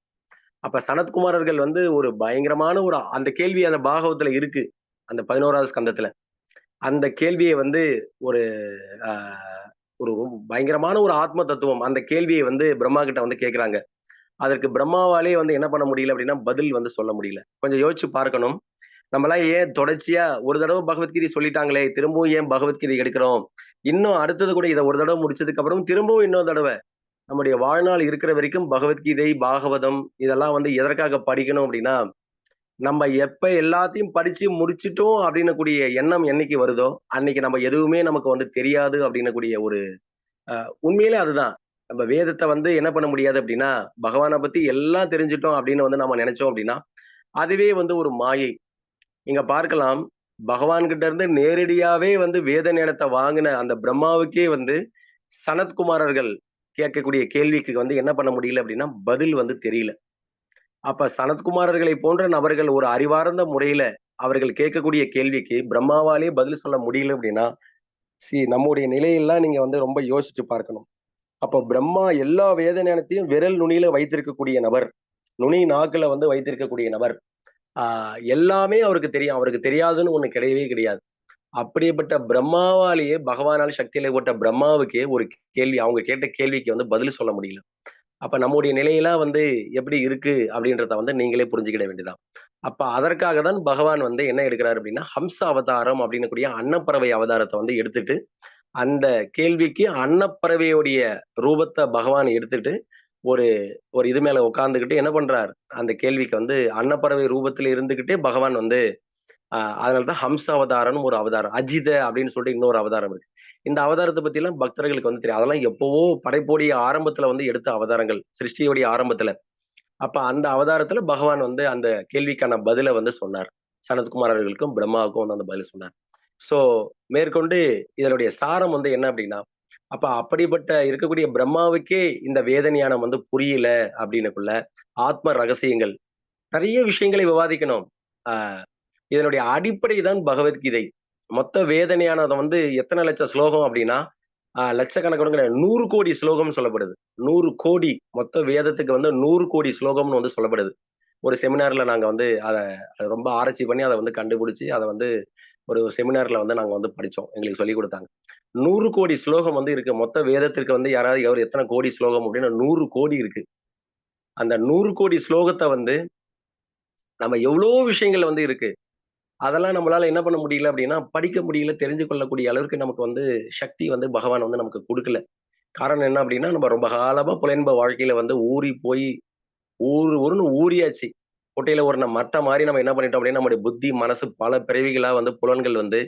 அப்ப சனத்குமாரர்கள் வந்து ஒரு பயங்கரமான ஒரு அந்த கேள்வி அந்த பாகவத்துல இருக்கு. அந்த 11வது ஸ்கந்தத்துல. அந்த கேள்விய வந்து ஒரு அ ஒரு பயங்கரமான ஒரு ஆத்ம தத்துவம். அந்த கேள்விய வந்து பிரம்மா கிட்ட வந்து கேட்கிறாங்க. அதற்கு பிரம்மாவாலே வந்து என்ன பண்ண முடியல அப்படின்னா, பதில் வந்து சொல்ல முடியல. கொஞ்சம் யோசிச்சு பார்க்கணும். நம்மலாம் ஏன் தொடர்ச்சியா ஒரு தடவ பகவத்கீதை சொல்லிட்டாங்களே, திரும்பவும் ஏன் பகவத்கீதை எடுக்கிறோம்? இன்னும் அடுத்தது கூட இத ஒரு தடவ முடிச்சதுக்கு அப்புறம் திரும்பவும் இன்னொரு தடவ நம்முடைய வாழ்நாள் இருக்கிற வரைக்கும் பகவத்கீதை, பாகவதம் இதெல்லாம் வந்து எதற்காக படிக்கணும் அப்படின்னா, நம்ம எப்ப எல்லாத்தையும் படிச்சு முடிச்சுட்டோம் அப்படின்னக்கூடிய எண்ணம் என்னைக்கு வருதோ, அன்னைக்கு நம்ம எதுவுமே நமக்கு வந்து தெரியாது அப்படின்னக்கூடிய ஒரு உண்மையிலே அதுதான். நம்ம வேதத்த வந்து என்ன பண்ண முடியாது அப்படின்னா, பகவான பத்தி எல்லாம் தெரிஞ்சுட்டோம் அப்படின்னு வந்து நம்ம நெனைச்சோம் அப்படின்னா, அதுவே வந்து ஒரு மாயை. நீங்க பார்க்கலாம், பகவான் கிட்ட இருந்து நேரடியாவே வந்து வேத ஞானத்த வாங்குன அந்த பிரம்மாவுக்கே வந்து சனத்குமாரர்கள் கேட்கக்கூடிய கேள்விக்கு வந்து என்ன பண்ண முடியல அப்படின்னா, பதில் வந்து தெரியல. அப்ப சனத்குமாரர்களை போன்ற நபர்கள் ஒரு அறிவார்ந்த முறையில அவர்கள் கேட்கக்கூடிய கேள்விக்கு பிரம்மாவாலே பதில் சொல்ல முடியல அப்படின்னா, நம்முடைய நிலையெல்லாம் நீங்க வந்து ரொம்ப யோசிச்சு பார்க்கணும். அப்ப பிரம்மா எல்லா வேத ஞானத்தையும் விரல் நுனியில வைத்திருக்கக்கூடிய நபர். நுனி நாக்குல வந்து வைத்திருக்கக்கூடிய நபர். எல்லாமே அவருக்கு தெரியும். அவருக்கு தெரியாதுன்னு ஒண்ணு கிடையவே கிடையாது. அப்படிப்பட்ட பிரம்மாவாலேயே பகவானால் சக்தியில போட்ட பிரம்மாவுக்கே ஒரு கேள்வி அவங்க கேட்ட கேள்விக்கு வந்து பதில் சொல்ல முடியல. அப்ப நம்முடைய நிலையெல்லாம் வந்து எப்படி இருக்கு அப்படின்றத வந்து நீங்களே புரிஞ்சுக்கிட வேண்டியதுதான். அப்ப அதற்காக தான் பகவான் வந்து என்ன எடுக்கிறாரு அப்படின்னா, ஹம்ச அவதாரம் அப்படின்னக்கூடிய அன்னப்பறவை அவதாரத்த வந்து எடுத்துட்டு, அந்த கேள்விக்கு அன்னப்பறவையுடைய ரூபத்த பகவான் எடுத்துட்டு, ஒரு ஒரு இது மேல உட்கார்ந்துகிட்டு என்ன பண்றார்? அந்த கேள்விக்கு வந்து அன்னப்பறவை ரூபத்துல இருந்துகிட்டே பகவான் வந்து அதனால தான் ஹம்ச அவதாரம்னு ஒரு அவதாரம். அஜித அப்படின்னு சொல்லிட்டு இன்னொரு அவதாரம் இருக்கு. இந்த அவதாரத்தை பத்தி எல்லாம் பக்தர்களுக்கு வந்து தெரியும். அதெல்லாம் எப்பவோ படைப்போடைய ஆரம்பத்துல வந்து எடுத்த அவதாரங்கள், சிருஷ்டியோடைய ஆரம்பத்துல. அப்ப அந்த அவதாரத்துல பகவான் வந்து அந்த கேள்விக்கான பதில வந்து சொன்னார். சனத்குமார் அவர்களுக்கும், பிரம்மாவுக்கும் வந்து அந்த பதில் சொன்னார். சோ மேற்கொண்டு இதனுடைய சாரம் வந்து என்ன அப்படின்னா, அப்ப அப்படிப்பட்ட இருக்கக்கூடிய பிரம்மாவுக்கே இந்த வேத ஞானம் வந்து புரியல அப்படின்னக்குள்ள, ஆத்ம ரகசியங்கள் நெறைய விஷயங்களை விவாதிக்கணும். அ இதனுடைய அடிப்படை தான் பகவத்கீதை. மொத்த வேத ஞானம் வந்து எத்தன லட்சம் ஸ்லோகம் அப்படின்னா, லட்சக்கணக்கான கிடையாது. 100,00,00,000 ஸ்லோகம்னு சொல்லப்படுது. 100,00,00,000 மொத்த வேதத்துக்கு வந்து 100,00,00,000 ஸ்லோகம்னு வந்து சொல்லப்படுது. ஒரு செமினார்ல நாங்க வந்து அத ரொம்ப ஆராய்ச்சி பண்ணி அத வந்து கண்டுபிடிச்சு, அத வந்து ஒரு செமினார்ல வந்து நாங்க வந்து படிச்சோம். எங்களுக்கு சொல்லிக் குடுத்தாங்க. 100,00,00,000 ஸ்லோகம் வந்து இருக்கு. மொத்த வேதத்திற்கு வந்து யாராவது எவர் எத்தன கோடி ஸ்லோகம் அப்டின்னா 100,00,00,000 இருக்கு. அந்த 100,00,00,000 ஸ்லோகத்த வந்து நம்ம எவ்ளோ விஷயங்கள் வந்து இருக்கு. அதெல்லாம் நம்மளால என்ன பண்ண முடியல அப்டின்னா, படிக்க முடியல, தெரிஞ்சு கொள்ளக்கூடிய அளவுக்கு நமக்கு வந்து சக்தி வந்து பகவான் வந்து நமக்கு குடுக்கல. காரணம் என்ன அப்டின்னா, நம்ம ரொம்ப காலமா புலன்ப வாழ்க்கையில வந்து ஊறி போய் ஊருன்னு ஊறியாச்சு. குட்டையில ஊறுன மட்ட மாரி நம்ம என்ன பண்ணிட்டோம் அப்டின்னா, நம்முடைய புத்தி, மனசு பல பிறவிகளா வந்து புலன்கள் வந்து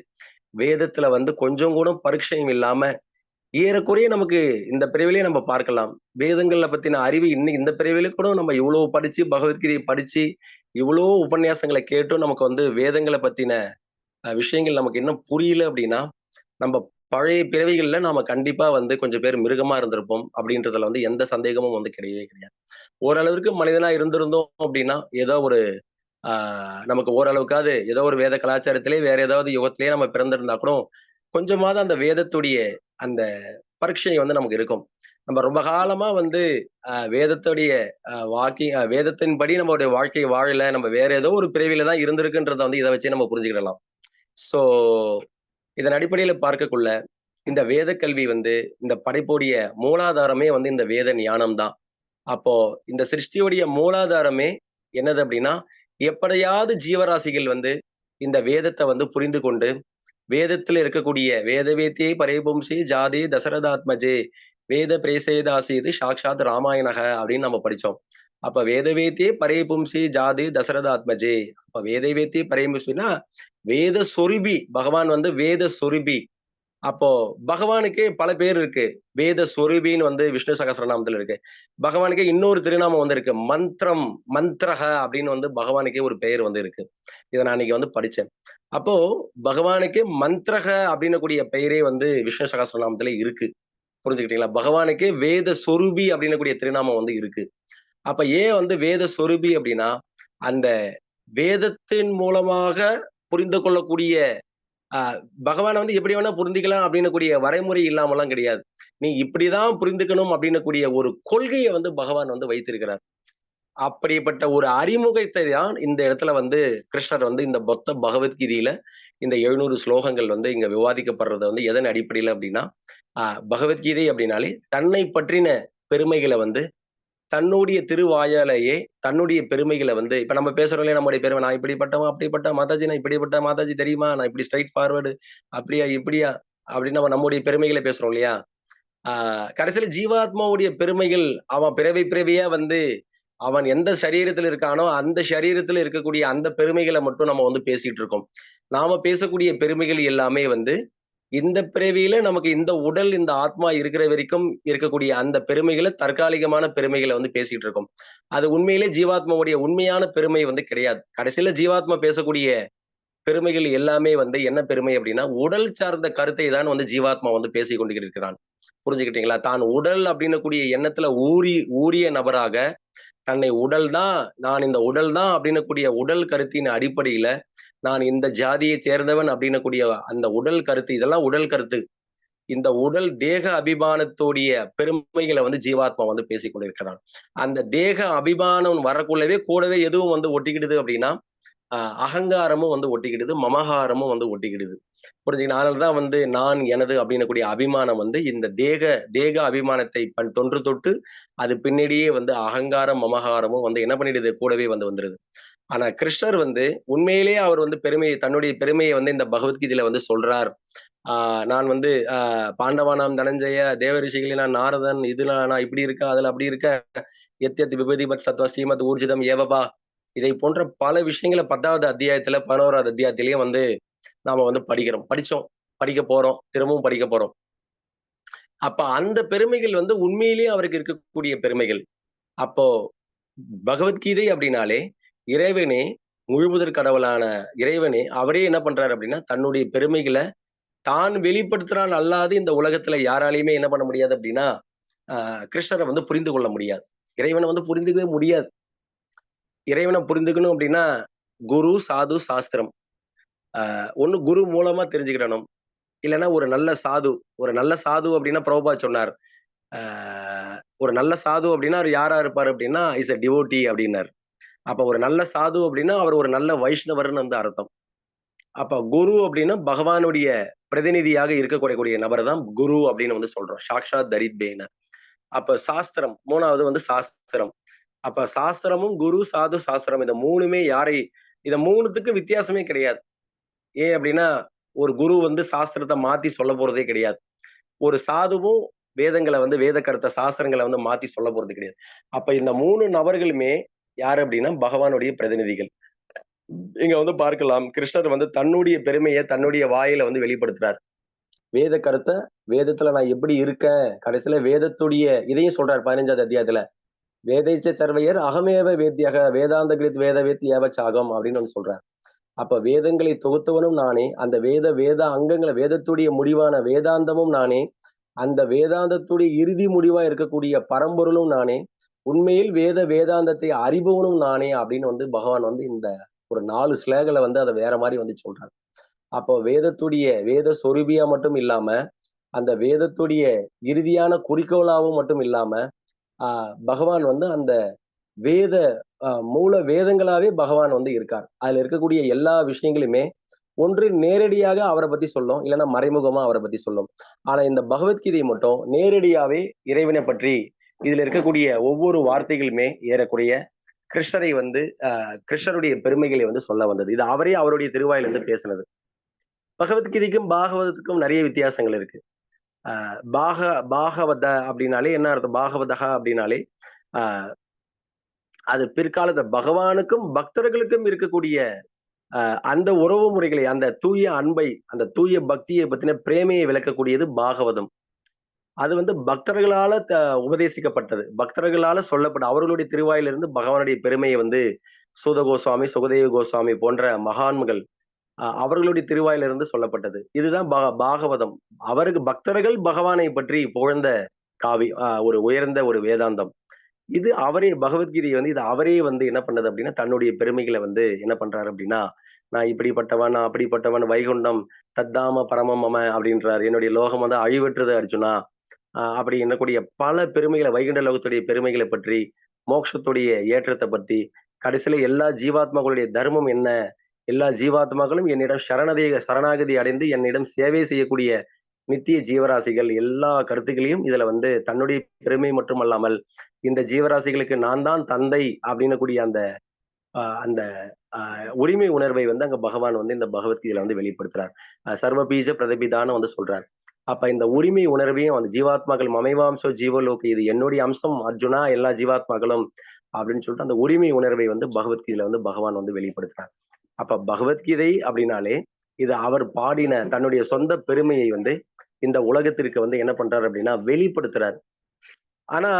வேதத்துல வந்து கொஞ்சம் கூட பரீட்சையும் இல்லாம ஏறக்குறைய நமக்கு இந்த பிறவிலேயே நம்ம பார்க்கலாம். வேதங்கள பத்தின அறிவு இன்னைக்கு இந்த பிறவில கூட நம்ம இவ்ளோ படிச்சு, பகவத்கீதைய படிச்சு, இவ்ளோ உபன்யாசங்கள கேட்டும் நமக்கு வந்து வேதங்கள பத்தின விஷயங்கள் நமக்கு இன்னும் புரியல அப்டின்னா, நம்ம பழைய பிறவிகள்ல நாம கண்டிப்பா வந்து கொஞ்சம் பேர் மிருகமா இருந்திருப்போம் அப்டின்றதுல வந்து எந்த சந்தேகமும் வந்து கிடையவே கிடையாது. ஓரளவிற்கு மனிதனா இருந்திருந்தோம் அப்டின்னா, ஏதோ ஒரு ஆ நமக்கு ஓரளவுக்காவது ஏதோ ஒரு வேத கலாச்சாரத்திலே வேற ஏதாவது யுகத்திலேயே நம்ம பிறந்திருந்தா கூட, கொஞ்சமாவது அந்த வேதத்துடைய அந்த பரீட்சை வந்து நமக்கு இருக்கும். நம்ம ரொம்ப காலமா வந்து வேதத்துடைய வேதத்தின்படி நம்மளுடைய வாழ்க்கைய வாழல. நம்ம வேற ஏதோ ஒரு பிறவில தான் இருந்திருக்குன்றத வந்து இத வச்சே நம்ம புரிஞ்சுக்கிடலாம். ஸோ இதன் அடிப்படையில பார்க்கக்குள்ள, இந்த வேத கல்வி வந்து இந்த படைப்புடைய மூலாதாரமே வந்து இந்த வேத ஞானம் தான். அப்போ இந்த சிருஷ்டியுடைய மூலாதாரமே என்னது அப்டின்னா, எப்படியாவது ஜீவராசிகள் வந்து இந்த வேதத்த வந்து புரிந்து கொண்டு, வேதத்துல இருக்கக்கூடிய "வேத வேத்யே பரே பும்ஸி ஜாதே தசரதாத்மஜே, வேத பிரேசேதாசீது சாக்ஷாத் ராமாயணக" அப்படின்னு நம்ம படிச்சோம். அப்ப "வேத வேத்யே பரே பும்ஸி ஜாதே தசரதாத்மஜே". அப்ப "வேத வேத்யே பரே பும்ஸினா" வேத சொரூபி. பகவான் வந்து வேத சொரூபி. அப்போ பகவானுக்கே பல பேர் இருக்கு. வேத சொரூபின்னு வந்து விஷ்ணு சகஸ்ரநாமத்துல இருக்கு. பகவானுக்கே இன்னொரு திருநாமம் வந்து இருக்கு. மந்த்ரம், மந்த்ரஹ அப்படின்னு வந்து பகவானுக்கே ஒரு பெயர் வந்து இருக்கு. இத நான் அன்னைக்கு வந்து படிச்சேன். அப்போ பகவானுக்கே மந்த்ரஹ அப்படின்னக்கூடிய பெயரே வந்து விஷ்ணு சகஸ்ரநாமத்துல இருக்கு. புரிஞ்சுக்கிட்டீங்களா? பகவானுக்கே வேத சொரூபி அப்படின்னக்கூடிய திருநாமம் வந்து இருக்கு. அப்ப ஏன் வந்து வேத சொரூபி அப்படின்னா, அந்த வேதத்தின் மூலமாக புரிந்து கொள்ளக்கூடிய அ பகவான வந்து எப்படி வேணா புரிந்துக்கலாம் அப்படின்னக்கூடிய வரைமுறை இல்லாமல்லாம் கிடையாது. நீ இப்படிதான் புரிந்துக்கணும் அப்படின்னக்கூடிய ஒரு கொள்கைய வந்து பகவான் வந்து வைத்திருக்கிறார். அப்படிப்பட்ட ஒரு அறிமுகத்தை தான் இந்த இடத்துல வந்து கிருஷ்ணர் வந்து இந்த மொத்த பகவத்கீதையில இந்த 700 ஸ்லோகங்கள் வந்து இங்க விவாதிக்கப்படுறது வந்து எதன் அடிப்படையில அப்படின்னா, அ பகவத்கீதை அப்படின்னாலே தன்னை பற்றின பெருமைகள வந்து தன்னுடைய திருவாயாலேயே தன்னுடைய பெருமைகள வந்து இப்ப நம்ம பேசுறோம் இல்லையா நம்முடைய பெருமை, நான் இப்படிப்பட்டவன், அப்படிப்பட்ட மாதாஜி, நான் இப்படிப்பட்ட மாதாஜி தெரியுமா? நான் இப்படி ஸ்ட்ரெய்ட் ஃபார்வர்டு அப்படியா, இப்படியா அப்படின்னு நம்ம நம்முடைய பெருமைகள பேசுறோம் இல்லையா? ஆ கடைசியில ஜீவாத்மாவுடைய பெருமைகள் அவன் பிறவி பிறவியா வந்து அவன் எந்த சரீரத்துல இருக்கானோ, அந்த சரீரத்துல இருக்கக்கூடிய அந்த பெருமைகள மட்டும் நம்ம வந்து பேசிட்டு இருக்கோம். நாம பேசக்கூடிய பெருமைகள் எல்லாமே வந்து இந்த பிறவியில நமக்கு இந்த உடல், இந்த ஆத்மா இருக்கிற வரைக்கும் இருக்கக்கூடிய அந்த பெருமைகள தற்காலிகமான பெருமைகள வந்து பேசிட்டு இருக்கோம். அது உண்மையிலே ஜீவாத்மாவுடைய உண்மையான பெருமை வந்து கிடையாது. கடைசியில ஜீவாத்மா பேசக்கூடிய பெருமைகள் எல்லாமே வந்து என்ன பெருமை அப்டின்னா, உடல் சார்ந்த கருத்தை தான் வந்து ஜீவாத்மா வந்து பேசிக் கொண்டு இருக்கிறான். புரிஞ்சுக்கிட்டீங்களா? தான் உடல் அப்டின்னக்கூடிய எண்ணத்துல ஊறிய நபராக, தன்னை உடல் தான், நான் இந்த உடல் தான் அப்டின்னக்கூடிய உடல் கருத்தின் அடிப்படையில, நான் இந்த ஜாதியைச் சேர்ந்தவன் அப்டின்னக்கூடிய அந்த உடல் கருத்து, இதெல்லாம் உடல் கருத்து. இந்த உடல் தேக அபிமானத்துடைய பெருமைகள வந்து ஜீவாத்மா வந்து பேசிக் கொண்டிருக்கிறான். அந்த தேக அபிமானம் வரக்குள்ளவே கூடவே எதுவும் வந்து ஒட்டிக்கிடுது அப்டின்னா, அ அகங்காரமும் வந்து ஒட்டிக்கிடுது, மமகாரமும் வந்து ஒட்டிக்கிடுது. புரிஞ்சுங்களா? அதனால தான் வந்து நான், எனது அப்டின்னக்கூடிய அபிமானம் வந்து இந்த தேக அபிமானத்தை தொன்று தொட்டு, அது பின்னாடியே வந்து அகங்காரம், மமகாரமும் வந்து என்ன பண்ணிடுது? கூடவே வந்து வந்துருது. ஆனா கிருஷ்ணர் வந்து உண்மையிலேயே அவர் வந்து தன்னுடைய பெருமைய வந்து இந்த பகவத்கீதையில வந்து சொல்றார். நான் வந்து பாண்டவானாம் தனஞ்சய, தேவரிஷிகளில் நான் நாரதன், இதுல நான் இப்படி இருக்கேன், அதுல அப்படி இருக்கேன். எத் எத் விபதிமத் சத்வ ஸ்ரீமத் ஊர்ஜிதம் ஏவபா. இதை போன்ற பல விஷயங்கள 10வது அத்தியாயத்துல, 11வது அத்தியாயத்திலேயே வந்து நாம வந்து படிக்கிறோம். படிச்சோம். படிக்க போறோம். திரும்பவும் படிக்க போறோம். அப்ப அந்த பெருமைகள் வந்து உண்மையிலேயே அவருக்கு இருக்கக்கூடிய பெருமைகள். அப்போ பகவத்கீதை அப்படின்னாலே இறைவனே, முழுமுதற் கடவுளான இறைவனே அவரே என்ன பண்றாரு அப்படின்னா, தன்னுடைய பெருமைகள தான் வெளிப்படுத்தினால் அல்லாது இந்த உலகத்துல யாராலயுமே என்ன பண்ண முடியாது அப்படின்னா, அ கிருஷ்ணர வந்து புரிந்து கொள்ள முடியாது. இறைவன வந்து புரிந்துக்கவே முடியாது. இறைவன புரிந்துக்கணும் அப்படின்னா, குரு, சாது, சாஸ்திரம். ஒண்ணு குரு மூலமா தெரிஞ்சுக்கிடணும். இல்லன்னா ஒரு நல்ல சாது. ஒரு நல்ல சாது அப்படின்னா பிரபுபாத் சொன்னார். அ ஒரு நல்ல சாது அப்படின்னா, அவரு யாரா இருப்பாரு அப்படின்னா, இஸ் அ டிவோட்டி அப்படின்னாரு. அப்ப ஒரு நல்ல சாது அப்படின்னா, அவர் ஒரு நல்ல வைஷ்ணவர்ன்னு வந்து அர்த்தம். அப்ப குரு அப்படின்னா, பகவானுடைய பிரதிநிதியாக இருக்கக்கூடிய நபர் தான் குரு அப்படின்னு வந்து சொல்றோம். சாக்ஷாத் தரித்பேன. அப்ப சாஸ்திரம் 3வது வந்து சாஸ்திரம். அப்ப சாஸ்திரமும், குரு, சாது, சாஸ்திரம் இந்த 3மே இத 3த்துக்கு வித்தியாசமே கிடையாது. ஏன் அப்படின்னா, ஒரு குரு வந்து சாஸ்திரத்த மாத்தி சொல்லப் போறதே கிடையாது. ஒரு சாதுவும் வேதங்கள வந்து வேத கருத்த சாஸ்திரங்கள வந்து மாத்தி சொல்லப் போறது கிடையாது. அப்ப இந்த 3 நபர்களுமே யாரு அப்படின்னா, பகவானுடைய பிரதிநிதிகள். இங்க வந்து பார்க்கலாம். கிருஷ்ணர் வந்து தன்னுடைய பெருமைய தன்னுடைய வாயில வந்து வெளிப்படுத்துறார். வேத கருத்த வேதத்துல நான் எப்படி இருக்கேன்? கடைசியில வேதத்துடைய இதையும் சொல்றார் 15வது அத்தியாயத்துல. "வேதைச்ச சர்வையர் அகமேவ வேத்யக வேதாந்த கிருத் வேதவேத் ஏவ சாகம்" அப்படின்னு வந்து சொல்றார். அப்ப வேதங்களை தொகுத்தவனும் நானே, அந்த வேத அங்கங்கள வேதத்துடைய முடிவான வேதாந்தமும் நானே, அந்த வேதாந்தத்துடைய இறுதி முடிவா இருக்கக்கூடிய பரம்பொருளும் நானே, உண்மையில் வேதாந்தத்தை அறிபவனும் நானே அப்படின்னு வந்து பகவான் வந்து இந்த ஒரு 4 ஸ்லேகல வந்து அத வேற மாரி வந்து சொல்றார். அப்போ வேதத்துடைய வேத சொரூபியா மட்டும் இல்லாம, அந்த வேதத்துடைய இறுதியான குறிக்கோளாவும் மட்டும் இல்லாம, அ பகவான் வந்து அந்த வேத மூல வேதங்களாவே பகவான் வந்து இருக்கார். அதுல இருக்கக்கூடிய எல்லா விஷயங்களுமே ஒன்று நேரடியாக அவர பத்தி சொல்லும். இல்லன்னா மறைமுகமா அவர பத்தி சொல்லும். ஆனா இந்த பகவத்கீதை மட்டும் நேரடியாவே இறைவன பற்றி இதுல இருக்கக்கூடிய ஒவ்வொரு வார்த்தைகளுமே ஏறக்குறைய கிருஷ்ணரை வந்து கிருஷ்ணருடைய பெருமைகளை வந்து சொல்ல வந்தது. இது அவரே அவருடைய திருவாயிலிருந்து பேசினது. பகவத்கீதைக்கும், பாகவதத்துக்கும் நெறைய வித்தியாசங்கள் இருக்கு. அ பாக பாகவத அப்படின்னாலே என்ன அர்த்தம்? பாகவதஹா அப்படின்னாலே, அ அது பிற்காலத்துல பகவானுக்கும், பக்தர்களுக்கும் இருக்கக்கூடிய அந்த உறவு முறைகளை, அந்த தூய அன்பை, அந்த தூய பக்திய பத்தின பிரேமையை விளக்கக்கூடியது பாகவதம். அது வந்து பக்தர்களால உபதேசிக்கப்பட்டது. பக்தர்களால சொல்லப்பட்ட அவர்களுடைய திருவாயிலிருந்து பகவானுடைய பெருமைய வந்து சூத கோஸ்வாமி, சுகதேவ கோஸ்வாமி போன்ற மகான்கள் அவர்களுடைய திருவாயிலிருந்து சொல்லப்பட்டது. இதுதான் பாகவதம். அவருக்கு பக்தர்கள் பகவானை பற்றி புகழ்ந்த ஒரு உயர்ந்த ஒரு வேதாந்தம். இது அவரே பகவத்கீதைய வந்து இது அவரே வந்து என்ன பண்ணது அப்டின்னா, தன்னுடைய பெருமைகள வந்து என்ன பண்றாரு அப்டின்னா, நான் இப்படிப்பட்டவன், நான் அப்படிப்பட்டவன், வைகுண்டம் தத்தாம பரமம் மம அப்டின்றாரு. என்னுடைய லோகம் வந்து அழிவற்றது அர்ஜுனா. அப்படி எண்ணக்கூடிய பல பெருமைகள வைகுண்ட லோகத்துடைய பெருமைகள பற்றி, மோட்சத்துடைய ஏற்றத்த பத்தி, கடைசியில எல்லா ஜீவாத்மாக்களுடைய தர்மம் என்ன? எல்லா ஜீவாத்மாக்களும் என்னிடம் சரணாகதி அடைந்து என்னிடம் சேவை செய்யக்கூடிய நித்திய ஜீவராசிகள் எல்லா கருத்துக்களையும் இதுல வந்து தன்னுடைய பெருமை மட்டுமல்லாமல், இந்த ஜீவராசிகளுக்கு நான் தான் தந்தை அப்படின்னு கூடிய அந்த அந்த உரிமை உணர்வை வந்து அங்க பகவான் வந்து இந்த பகவத்கீதையில வந்து வெளிப்படுத்துறார். சர்வ பீஜ பிரதபிதான்னு வந்து சொல்றார். அப்ப இந்த உரிமை உணர்வையும் அந்த ஜீவாத்மாக்கள் மமைவாம்சோ ஜீவலோக்கு இது என்னுடைய அம்சம் அர்ஜுனா எல்லா ஜீவாத்மாக்களும் அப்படின்னு சொல்லிட்டு அந்த உரிமை உணர்வை வந்து பகவத்கீதையில வந்து பகவான் வந்து வெளிப்படுத்துறார். அப்ப பகவத்கீதை அப்படின்னாலே, இது அவர் பாடின தன்னுடைய சொந்த பெருமையை வந்து இந்த உலகத்திற்கு வந்து என்ன பண்றாரு அப்படின்னா வெளிப்படுத்துறார். ஆனா,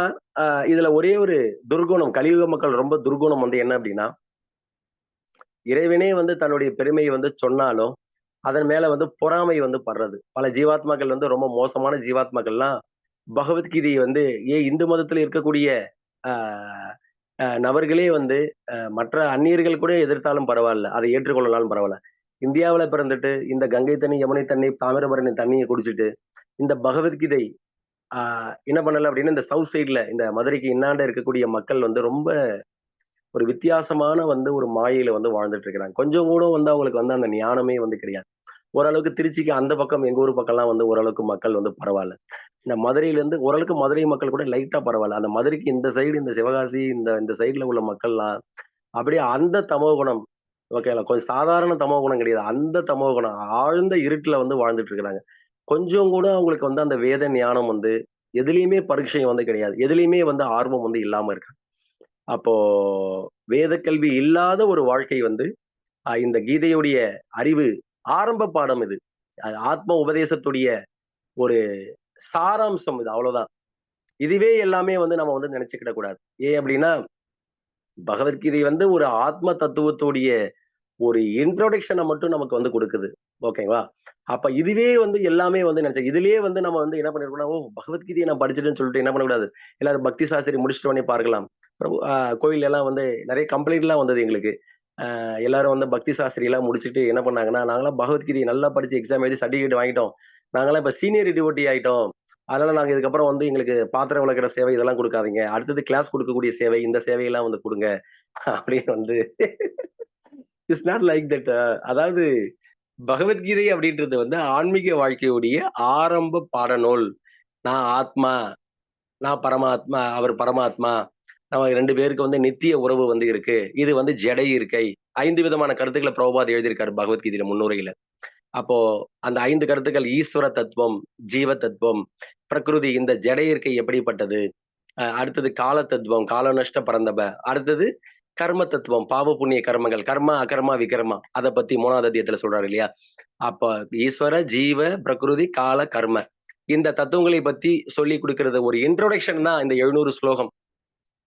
இதுல ஒரே ஒரு துர்குணம் கலியுக மக்கள் ரொம்ப துர்குணம் வந்து என்ன அப்படின்னா, இறைவனே வந்து தன்னுடைய பெருமையை வந்து சொன்னாலும், அதன் மேல வந்து பொறாமை வந்து படுறது. பல ஜீவாத்மாக்கள் வந்து ரொம்ப மோசமான ஜீவாத்மாக்கள்லாம் பகவத்கீதைய வந்து ஏன் இந்து மதத்துல இருக்கக்கூடிய அ நபர்களே வந்து மற்ற அந்நியர்கள் கூட எதிர்த்தாலும் பரவால்ல. அதை ஏற்றுக்கொள்ளலாலும் பரவால்ல. இந்தியாவுல பிறந்துட்டு, இந்த கங்கை தண்ணி, யமுனை தண்ணி, தாமிரபரணி தண்ணிய குடிச்சிட்டு, இந்த பகவத்கீதை ஆ என்ன பண்ணல அப்டின்னா, இந்த சவுத் சைட்ல இந்த மதுரைக்கு இன்னாண்ட இருக்கக்கூடிய மக்கள் வந்து ரொம்ப ஒரு வித்தியாசமான வந்து ஒரு மாயையில வந்து வாழ்ந்துட்டு இருக்கிறாங்க. கொஞ்சம் கூட வந்து அவங்களுக்கு வந்து அந்த ஞானமே வந்து கிடையாது. ஓரளவுக்கு திருச்சிக்கு அந்த பக்கம் எங்க ஊர் பக்கம்லாம் வந்து ஓரளவுக்கு மக்கள் வந்து பரவால்ல. இந்த மதுரையிலேருந்து ஓரளவுக்கு மதுரை மக்கள் கூட லைட்டா பரவால்ல. அந்த மதுரைக்கு இந்த சைடு இந்த சிவகாசி இந்த இந்த சைடுல உள்ள மக்கள்லாம் அப்படியே அந்த தமோகுணம் ஓகேங்களா? கொஞ்சம் சாதாரண தமோகுணம் கிடையாது. அந்த தமோகுணம் ஆழ்ந்த இருட்டுல வந்து வாழ்ந்துட்டு இருக்கிறாங்க. கொஞ்சம் கூட அவங்களுக்கு வந்து அந்த வேத ஞானம் வந்து எதுலயுமே பரீட்சை வந்து கிடையாது. எதுலயுமே வந்து ஆர்வம் வந்து இல்லாம இருக்காங்க. அப்போ வேத கல்வி இல்லாத ஒரு வாழ்க்கை வந்து இந்த கீதையுடைய அறிவு ஆரம்ப பாடம் இது. அது ஆத்ம உபதேசத்துடைய ஒரு சாராம்சம் இது, அவ்வளவுதான். இதுவே எல்லாமே வந்து நம்ம வந்து நினைச்சுக்கிட கூடாது. ஏன் அப்படின்னா, பகவத்கீதை வந்து ஒரு ஆத்ம தத்துவத்துடைய ஒரு இன்ட்ரோடக்ஷன மட்டும் நமக்கு வந்து குடுக்குது. ஓகேவா? அப்ப இதுவே வந்து எல்லாமே வந்து நினைச்சேன். இதிலேயே வந்து நம்ம வந்து என்ன பண்ணிருக்கோம்னா, ஓ! பகவத்கீதைய நான் படிச்சுட்டேன்னு சொல்லிட்டு என்ன பண்ணக்கூடாது, எல்லாரும் பக்தி சாஸ்திரி முடிச்சிட்ட உடனே பார்க்கலாம். பிரபு கோயில்ல எல்லாம் வந்து நெறைய கம்ப்ளைண்ட்லாம் வந்தது எங்களுக்கு. எல்லாரும் வந்து பக்தி சாஸ்திரிலாம் முடிச்சுட்டு என்ன பண்ணாங்கன்னா, நாங்கலாம் பகவத்கீதைய நல்லா படிச்சு எக்ஸாம் எழுதி சர்டிஃபிகேட் வாங்கிட்டோம். நாங்கலாம் இப்ப சீனியர் டிவோட்டி ஆயிட்டோம். அதனால நாங்க இதுக்கப்புறம் வந்து எங்களுக்கு பாத்திரம் விளக்குற சேவை இதெல்லாம் குடுக்காதீங்க. அடுத்தது கிளாஸ் குடுக்கக்கூடிய சேவை, இந்த சேவையெல்லாம் வந்து குடுங்க. அப்படின்னு வந்து இட்ஸ் நாட் லைக் தட். அதாவது பகவத்கீதை அப்படின்றது வந்து ஆன்மீக வாழ்க்கையுடைய ஆரம்ப பாடநூல். நான் ஆத்மா, நான் பரமாத்மா, அவர் பரமாத்மா. நம்ம 2 பேருக்கு வந்து நித்திய உறவு வந்து இருக்கு. இது வந்து ஜடை இருக்கை. 5 விதமான கருத்துக்கள பிரபுபாத் எழுதியிருக்காரு பகவத்கீதையில முன்னுரையில. அப்போ அந்த 5 கருத்துக்கள் ஈஸ்வர தத்துவம், ஜீவ தத்துவம், பிரகிருதி இந்த ஜடை இருக்கை எப்படிப்பட்டது? அடுத்தது கால தத்துவம், கால நஷ்ட பரந்தப. அடுத்தது கர்ம தத்துவம், பாவ புண்ணிய கர்மங்கள், கர்மா, அகர்மா, விகர்மா. அத பத்தி 3வது அத்தியாயத்துல சொல்றாரு இல்லையா? அப்ப ஈஸ்வர, ஜீவ, பிரகிருதி, கால, கர்ம. இந்த தத்துவங்களை பத்தி சொல்லிக் குடுக்கிறது ஒரு இன்ட்ரோடக்ஷன் தான் இந்த 700 ஸ்லோகம்.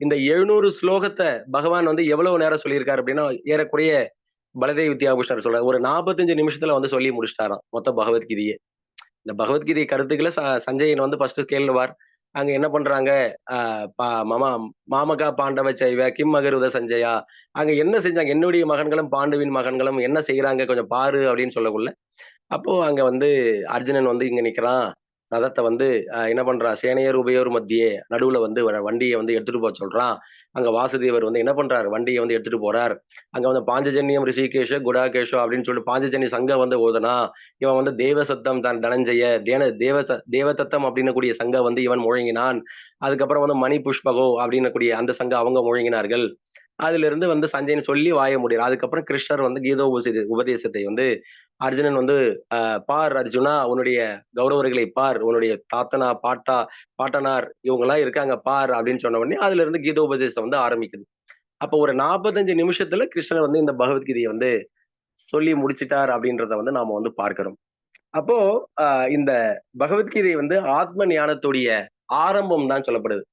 இந்த 700 ஸ்லோகத்த பகவான் வந்து எவ்வளவு நேரம் சொல்லியிருக்காரு அப்படின்னா, ஏறக்குறைய பலதேவ் வித்யாபூஷணர் சொல்றாரு. ஒரு 45 நிமிஷத்துல வந்து சொல்லி முடிச்சுட்டாராம், மொத்த பகவத்கீதையே. இந்த பகவத்கீதை கருத்துக்கள சஞ்சயன் வந்து ஃபர்ஸ்ட் கேளுவார். அங்க என்ன பண்றாங்க, அ பா மமா மாமகா பாண்டவ சைவ கிம் அகருத சஞ்சயா. அங்க என்ன செஞ்சாங்க? என்னுடைய மகன்களும், பாண்டுவின் மகன்களும் என்ன செய்றாங்க கொஞ்சம் பாரு அப்படின்னு சொல்லக்குள்ள, அப்போ அங்க வந்து அர்ஜுனன் வந்து இங்க நிக்கிறான். ரதத்த வந்து என்ன பண்றான், சேனையர் உபயோர் மத்தியே நடுவுல வந்து வண்டிய வந்து எடுத்துட்டு போக சொல்றான். அங்க வாசுதேவர் வந்து என்ன பண்றாரு, வண்டிய வந்து எடுத்துட்டு போறார். அங்க வந்து பாஞ்சஜன்யம் ரிஷிகேஷ குடாகேஷோ அப்படின்னு சொல்லிட்டு பாஞ்சஜன்ய சங்கம் வந்து ஓதுனா. இவன் வந்து தேவ சத்தம் தான் தனஞ்சய தேவதத்தம் அப்படின்னு கூடிய சங்கம் வந்து இவன் முழங்கினான். அதுக்கப்புறம் வந்து மணி புஷ்பகோ அப்படின்னு கூடிய அந்த சங்கம் அவங்க முழங்கினார்கள். அதிலிருந்து வந்து சஞ்சயன் சொல்லி வாய மூடிறார். அதுக்கப்புறம் கிருஷ்ணர் வந்து உபதேசத்தை வந்து அர்ஜுனன் வந்து பார் அர்ஜுனா, உன்னுடைய கௌரவர்களை பார், உன்னுடைய தாத்தனா, பாட்டனார் இவங்கலாம் இருக்காங்க பார் அப்படின்னு சொன்ன உடனே அதுல இருந்து கீதோபதேசம் வந்து ஆரம்பிக்குது. அப்ப ஒரு 45 நிமிஷத்துல கிருஷ்ணர் வந்து இந்த பகவத்கீதையை வந்து சொல்லி முடிச்சிட்டார் அப்படின்றத வந்து நாம வந்து பார்க்கிறோம். அப்போ இந்த பகவத்கீதை வந்து ஆத்ம ஞானத்துடைய ஆரம்பம் தான் சொல்லப்படுது.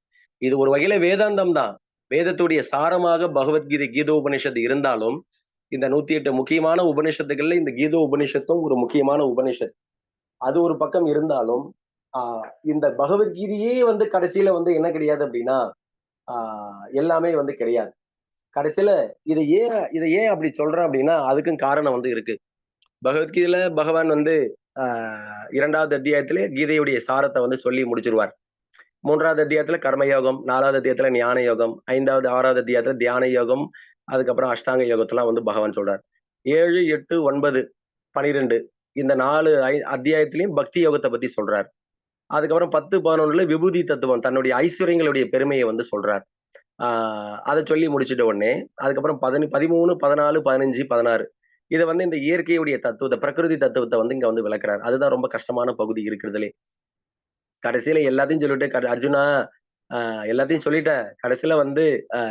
இது ஒரு வகையில வேதாந்தம் தான். வேதத்துடைய சாரமாக பகவத்கீதை, கீதோபனிஷத்து இருந்தாலும், இந்த 108 முக்கியமான உபனிஷத்துகள்ல இந்த கீதோ உபனிஷத்தும் ஒரு முக்கியமான உபனிஷத். அது ஒரு பக்கம் இருந்தாலும், இந்த பகவத்கீதையே வந்து கடைசியில வந்து என்ன கிடையாது அப்படின்னா, ஆ எல்லாமே வந்து கிடையாது. கடைசியில இத ஏன் அப்படி சொல்றேன் அப்படின்னா, அதுக்கும் காரணம் வந்து இருக்கு. பகவத்கீதையில பகவான் வந்து ஆ 2வது அத்தியாயத்திலே கீதையுடைய சாரத்த வந்து சொல்லி முடிச்சிருவார். 3வது அத்தியாயத்துல கர்மயோகம், 4வது அத்தியாயத்துல ஞான யோகம், 5வது, 6வது அத்தியாயத்துல தியான யோகம், அதுக்கப்புறம் அஷ்டாங்க யோகத்தெல்லாம் வந்து பகவான் சொல்றார். 7, 8, 9, 12 இந்த 4 அத்தியாயத்திலயும் பக்தி யோகத்த பத்தி சொல்றார். அதுக்கப்புறம் 10, 11ல விபூதி தத்துவம் தன்னுடைய ஐஸ்வர்யங்களுடைய பெருமையை வந்து சொல்றார். அத சொல்லி முடிச்சிட்ட உடனே, அதுக்கப்புறம் 13, 14, 15, 16 இத வந்து இந்த இயற்கையுடைய தத்துவத்த, பிரகிருதி தத்துவத்த வந்து இங்க வந்து விளக்குறார். அதுதான் ரொம்ப கஷ்டமான பகுதி இருக்கிறதுலே. கடைசியில எல்லாத்தையும் சொல்லிட்டு அர்ஜுனா எல்லாத்தையும் சொல்லிட்டேன். கடைசியில வந்து அ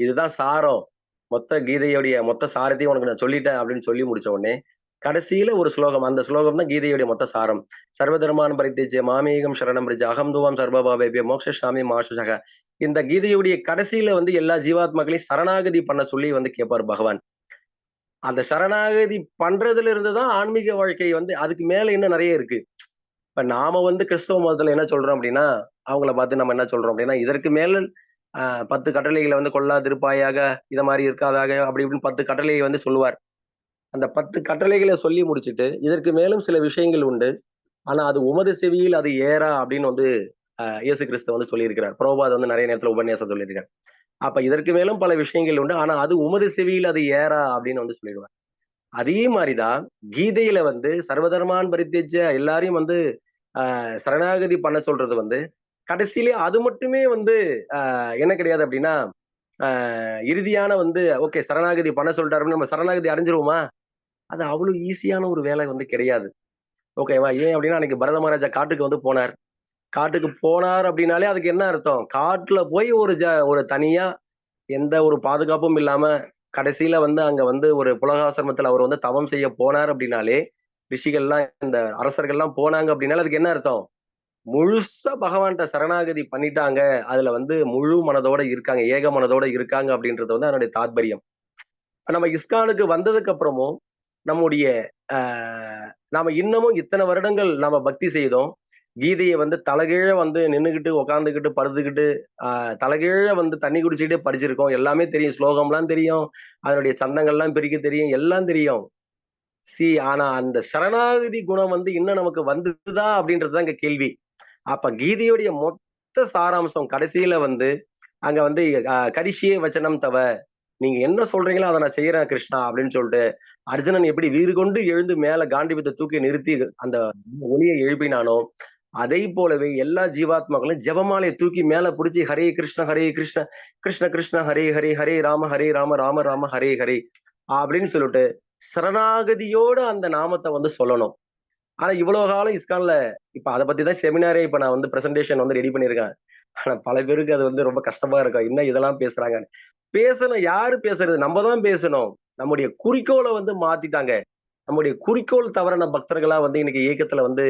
இதுதான் சாரம். மொத்த கீதையுடைய மொத்த சாரத்தையும் உனக்கு நான் சொல்லிட்டேன் அப்படின்னு சொல்லி முடிச்ச உடனே, கடைசியில ஒரு ஸ்லோகம். அந்த ஸ்லோகம் தான் கீதையுடைய மொத்த சாரம். சர்வ தர்மான் பரித்யஜ்ய மாமேகம் சரணம் பிரஜ அகம் துவாம் சர்வபாவேபிய மோக்ஷாமி மா சுஜக. இந்த கீதையுடைய கடைசியில வந்து எல்லா ஜீவாத்மாக்களையும் சரணாகதி பண்ண சொல்லி வந்து கேட்பார் பகவான். அந்த சரணாகதி பண்றதுல இருந்து தான் ஆன்மீக வாழ்க்கை வந்து அதுக்கு மேல இன்னும் நெறைய இருக்கு. இப்ப நாம வந்து கிறிஸ்தவ மதத்துல என்ன சொல்றோம் அப்படின்னா, அவங்கள பார்த்து நம்ம என்ன சொல்றோம் அப்படின்னா, இதற்கு மேல 10 கட்டளைகள வந்து கொல்லாதிருப்பாயாக, இத மாரி இருக்காதாக, அப்படி இப்படின்னு 10 கட்டளைய வந்து சொல்லுவார். அந்த 10 கட்டளைகள சொல்லி முடிச்சுட்டு, இதற்கு மேலும் சில விஷயங்கள் உண்டு. ஆனா அது உமது செவியில் அது ஏறா அப்படின்னு வந்து இயேசு கிறிஸ்து வந்து சொல்லியிருக்கிறார். பிரபுபாத் வந்து நெறைய நேரத்துல உபன்யாசம் சொல்லியிருக்கார். அப்ப இதற்கு மேலும் பல விஷயங்கள் உண்டு. ஆனா அது உமது செவியில் அது ஏறா அப்படின்னு வந்து சொல்லிடுவார். அதே மாரி தான் கீதையில வந்து சர்வதர்மான் பரித்யஜ்ய எல்லாரையும் வந்து சரணாகதி பண்ண சொல்றது வந்து, கடைசியிலே அது மட்டுமே வந்து என்ன கிடையாது அப்டின்னா, இறுதியான வந்து ஓகே சரணாகதி பண்ண சொல்லிட்டாருன்னு நம்ம சரணாகதி அடைஞ்சிருவோமா? அது அவ்வளவு ஈஸியான ஒரு வேலை வந்து கிடையாது. ஓகேவா? ஏன் அப்டின்னா, அன்னைக்கு பரத மகாராஜா காட்டுக்கு வந்து போனார். காட்டுக்கு போனார் அப்டின்னாலே அதுக்கு என்ன அர்த்தம்? காட்டுல போய் ஒரு தனியா எந்த ஒரு பாதுகாப்பும் இல்லாம, கடைசியில வந்து அங்க வந்து ஒரு புலகாசிரமத்துல அவர் வந்து தவம் செய்ய போனார் அப்டின்னாலே, ரிஷிகள்லாம் இந்த அரசர்கள்லாம் போனாங்க அப்டின்னாலே அதுக்கு என்ன அர்த்தம்? முழுசா பகவான்கிட்ட சரணாகதி பண்ணிட்டாங்க. அதுல வந்து முழு மனதோட இருக்காங்க. ஏக மனதோட இருக்காங்க அப்படின்றது வந்து அதனுடைய தாத்பரியம். நம்ம இஸ்கானுக்கு வந்ததுக்கு அப்புறமும் நம்முடைய அ நாம இன்னமும் இத்தன வருடங்கள் நாம பக்தி செய்தோம். கீதைய வந்து தலகீழ வந்து நின்னுகிட்டு, உட்கார்ந்துகிட்டு, படுத்துக்கிட்டு, தலகீழ வந்து தண்ணி குடிச்சுக்கிட்டே படிச்சிருக்கோம். எல்லாமே தெரியும். ஸ்லோகம்லாம் தெரியும். அதனுடைய சந்தங்கள்லாம் பிரிக்க தெரியும். எல்லாம் தெரியும். ஆனா அந்த சரணாகதி குணம் வந்து இன்னும் நமக்கு வந்துதா அப்படின்றது தான் இங்க கேள்வி. அப்ப கீதையுடைய மொத்த சாராம்சம் கடைசியில வந்து அங்க வந்து கரிஷ்யே வச்சனம் தவ. நீங்க என்ன சொல்றீங்களோ அத நான் செய்றேன் கிருஷ்ணா அப்படின்னு சொல்லிட்டு, அர்ஜுனன் எப்படி வீறு கொண்டு எழுந்து மேல காண்டீபத்த தூக்கி நிறுத்தி அந்த ஒலியை எழுப்பினானோ, அதை போலவே எல்லா ஜீவாத்மாக்களும் ஜெபமாலைய தூக்கி மேல புடிச்சு ஹரே கிருஷ்ண, கிருஷ்ண கிருஷ்ண ஹரே ஹரே, ஹரே ராம ராம ராம ஹரே ஹரே அப்படின்னு சொல்லிட்டு, சரணாகதியோட அந்த நாமத்த வந்து சொல்லணும். ஆனா இவ்வளவு காலம் இஸ்கான்ல இப்ப அத பத்தி தான் செமினாரே இப்ப நான் வந்து பிரசன்டேஷன் வந்து ரெடி பண்ணியிருக்கேன். ஆனா பல பேருக்கு அது வந்து ரொம்ப கஷ்டமா இருக்கும். என்ன இதெல்லாம் பேசுறாங்கன்னு. பேசணும். யாரு பேசுறது? நம்ம தான் பேசணும். நம்முடைய குறிக்கோள வந்து மாத்திட்டாங்க. நம்முடைய குறிக்கோள் தவறான பக்தர்களா வந்து இன்னைக்கு இயக்கத்துல வந்து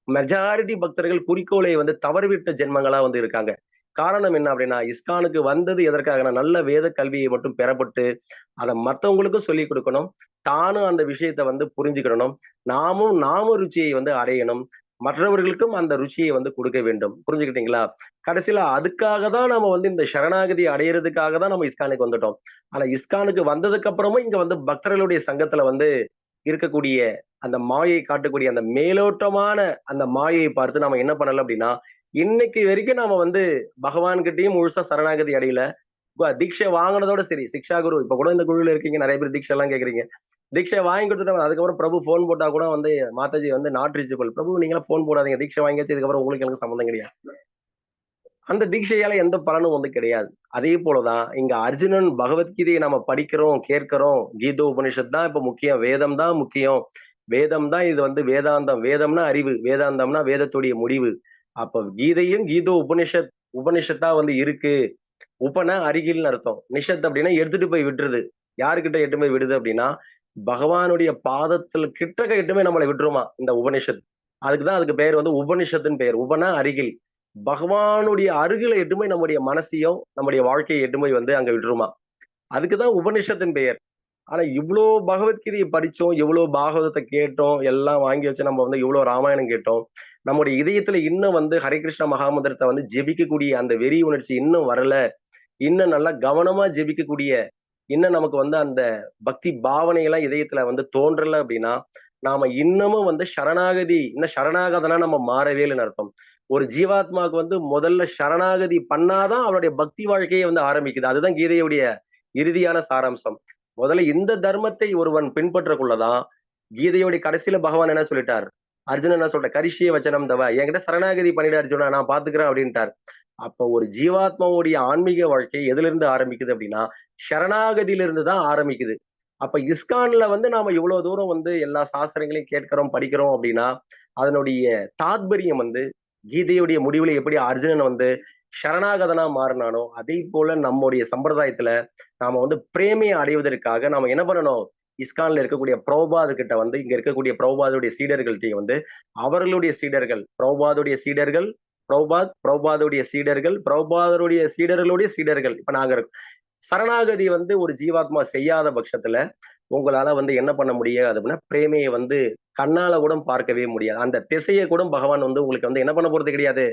மெஜாரிட்டி பக்தர்கள் குறிக்கோளை வந்து தவறிவிட்ட ஜென்மங்களா வந்து இருக்காங்க. காரணம் என்ன அப்படின்னா, இஸ்கானுக்கு வந்தது எதற்காகன்னா, நல்ல வேத கல்வியை மட்டும் பெறப்பட்டு, அத மத்தவங்களுக்கும் சொல்லிக் குடுக்கணும். தானும் அந்த விஷயத்த வந்து புரிஞ்சுக்கிடணும். நாம ருச்சியை வந்து அடையணும். மற்றவர்களுக்கும் அந்த ருச்சியை வந்து கொடுக்க வேண்டும். புரிஞ்சுக்கிட்டீங்களா? கடைசியில அதுக்காக தான் நாம வந்து இந்த சரணாகதி அடையறதுக்காக தான் நம்ம இஸ்கானுக்கு வந்துட்டோம். ஆனா இஸ்கானுக்கு வந்ததுக்கு அப்புறமும் இங்க வந்து பக்தர்களுடைய சங்கத்துல வந்து இருக்கக்கூடிய அந்த மாயை காட்டக்கூடிய அந்த மேலோட்டமான அந்த மாயையை பார்த்து நாம என்ன பண்ணல அப்படின்னா, இன்னைக்கு வரைக்கும் நாம வந்து பகவான்கிட்டயும் முழுசா சரணாகதி அடையல. தீட்சை வாங்குனதோட சரி. சிக்ஷா குரு இப்ப கூட இந்த குழுவுல இருக்கீங்க. நெறைய பேர் தீட்சை எல்லாம் கேட்கறீங்க. தீட்சை வாங்கி குடுத்துட்டு அதுக்கப்புறம் பிரபு ஃபோன் போட்டா கூட வந்து மாதாஜி வந்து நாட் ரீச்சபிள். பிரபு நீங்கலாம் ஃபோன் போடாதீங்க. தீட்சை வாங்கியாச்சு. இதுக்கப்புறம் உங்களுக்கு எனக்கு சம்மந்தம் கிடையாது. அந்த தீட்சையால எந்த பலனும் வந்து கிடையாது. அதே போல தான் இங்க அர்ஜுனன் பகவத்கீதைய நம்ம படிக்கிறோம், கேட்கிறோம். கீதோ உபனிஷத் தான் இப்ப முக்கியம். வேதம் தான் முக்கியம். வேதம் தான் இது வந்து வேதாந்தம். வேதம்னா அறிவு. வேதாந்தம்னா வேதத்துடைய முடிவு. அப்ப கீதையும் கீதோ உபனிஷத் உபனிஷத்தா வந்து இருக்கு. உபன்னா அருகில்னு அர்த்தம். நிஷத் அப்படின்னா எடுத்துட்டு போய் விட்டுருது. யாருகிட்ட எட்டு போய் விடுது அப்படின்னா, பகவானுடைய பாதத்துல கிட்டக்க எட்டுமே நம்மள விட்டுருமா இந்த உபனிஷத். அதுக்கு பேர் வந்து உபனிஷத்துன்னு பெயர். உபன்னா அருகில். பகவானுடைய அருகில எட்டு போய் நம்முடைய மனசையும், நம்முடைய வாழ்க்கைய எட்டு போய் வந்து அங்க விட்டுருமா. அதுக்கு தான் உபனிஷத்தின் பெயர். ஆனா இவ்ளோ பகவத்கீதைய படிச்சோம், இவ்ளோ பாகவதத்த கேட்டோம், எல்லாம் வாங்கி வச்சு நம்ம வந்து இவ்ளோ ராமாயணம் கேட்டோம். நம்முடைய இதயத்துல இன்னும் வந்து ஹரே கிருஷ்ண மகாமந்திரத்த வந்து ஜெபிக்கக்கூடிய அந்த வெறி உணர்ச்சி இன்னும் வரல. இன்னும் நல்லா கவனமா ஜெபிக்கக்கூடிய, இன்னும் நமக்கு வந்து அந்த பக்தி பாவனைகள்லாம் இதயத்துல வந்து தோன்றல அப்படின்னா, நாம இன்னமும் வந்து இன்னும் சரணாகதனா நம்ம மாறவே இல்லைன்னு அர்த்தம். ஒரு ஜீவாத்மாவுக்கு வந்து முதல்ல சரணாகதி பண்ணாதான் அவனுடைய பக்தி வாழ்க்கையே வந்து ஆரம்பிக்குது. அதுதான் கீதையுடைய இறுதியான சாராம்சம். முதல்ல இந்த தர்மத்தை ஒருவன் பின்பற்றக்குள்ளதான், கீதையோடைய கடைசியில பகவான் என்ன சொல்லிட்டார்? அர்ஜுனன் என்ன சொல்ற? "கரிஷ்யே வச்சனம் தவ." என்கிட்ட சரணாகதி பண்ணிடு அர்ஜுனா, நான் பார்த்துக்கிறேன் அப்படின்ட்டார். அப்ப ஒரு ஜீவாத்மாவுடைய ஆன்மீக வாழ்க்கை எதிலிருந்து ஆரம்பிக்குது அப்படின்னா, சரணாகதியிலிருந்து தான் ஆரம்பிக்குது. அப்ப இஸ்கான்ல வந்து நாம இவ்வளவு தூரம் வந்து எல்லா சாஸ்திரங்களையும் கேட்கிறோம், படிக்கிறோம் அப்படின்னா, அதனுடைய தாத்பரியம் வந்து கீதையுடைய முடிவுல எப்படி அர்ஜுனன் வந்து சரணாகதனா மாறினானோ, அதே போல நம்முடைய சம்பிரதாயத்துல நாம வந்து பிரேமையை அடைவதற்காக நாம என்ன பண்ணணும்? இஸ்கான்ல இருக்கக்கூடிய பிரபுபாது கிட்ட வந்து இங்க இருக்கக்கூடிய பிரபுபாதுடைய சீடர்கள்ட்டயும் வந்து அவர்களுடைய சீடர்கள், பிரபுபாதுடைய சீடர்கள், பிரபுபாதுடைய சீடர்கள், பிரபுபாதருடைய சீடர்களுடைய சீடர்கள். இப்ப நாங்க சரணாகதி வந்து ஒரு ஜீவாத்மா செய்யாத பட்சத்துல, உங்களால வந்து என்ன பண்ண முடியாது அப்படின்னா, பிரேமைய வந்து கண்ணால கூட பார்க்கவே முடியாது. அந்த திசைய கூட பகவான் வந்து உங்களுக்கு வந்து என்ன பண்ண போறது கிடையாது,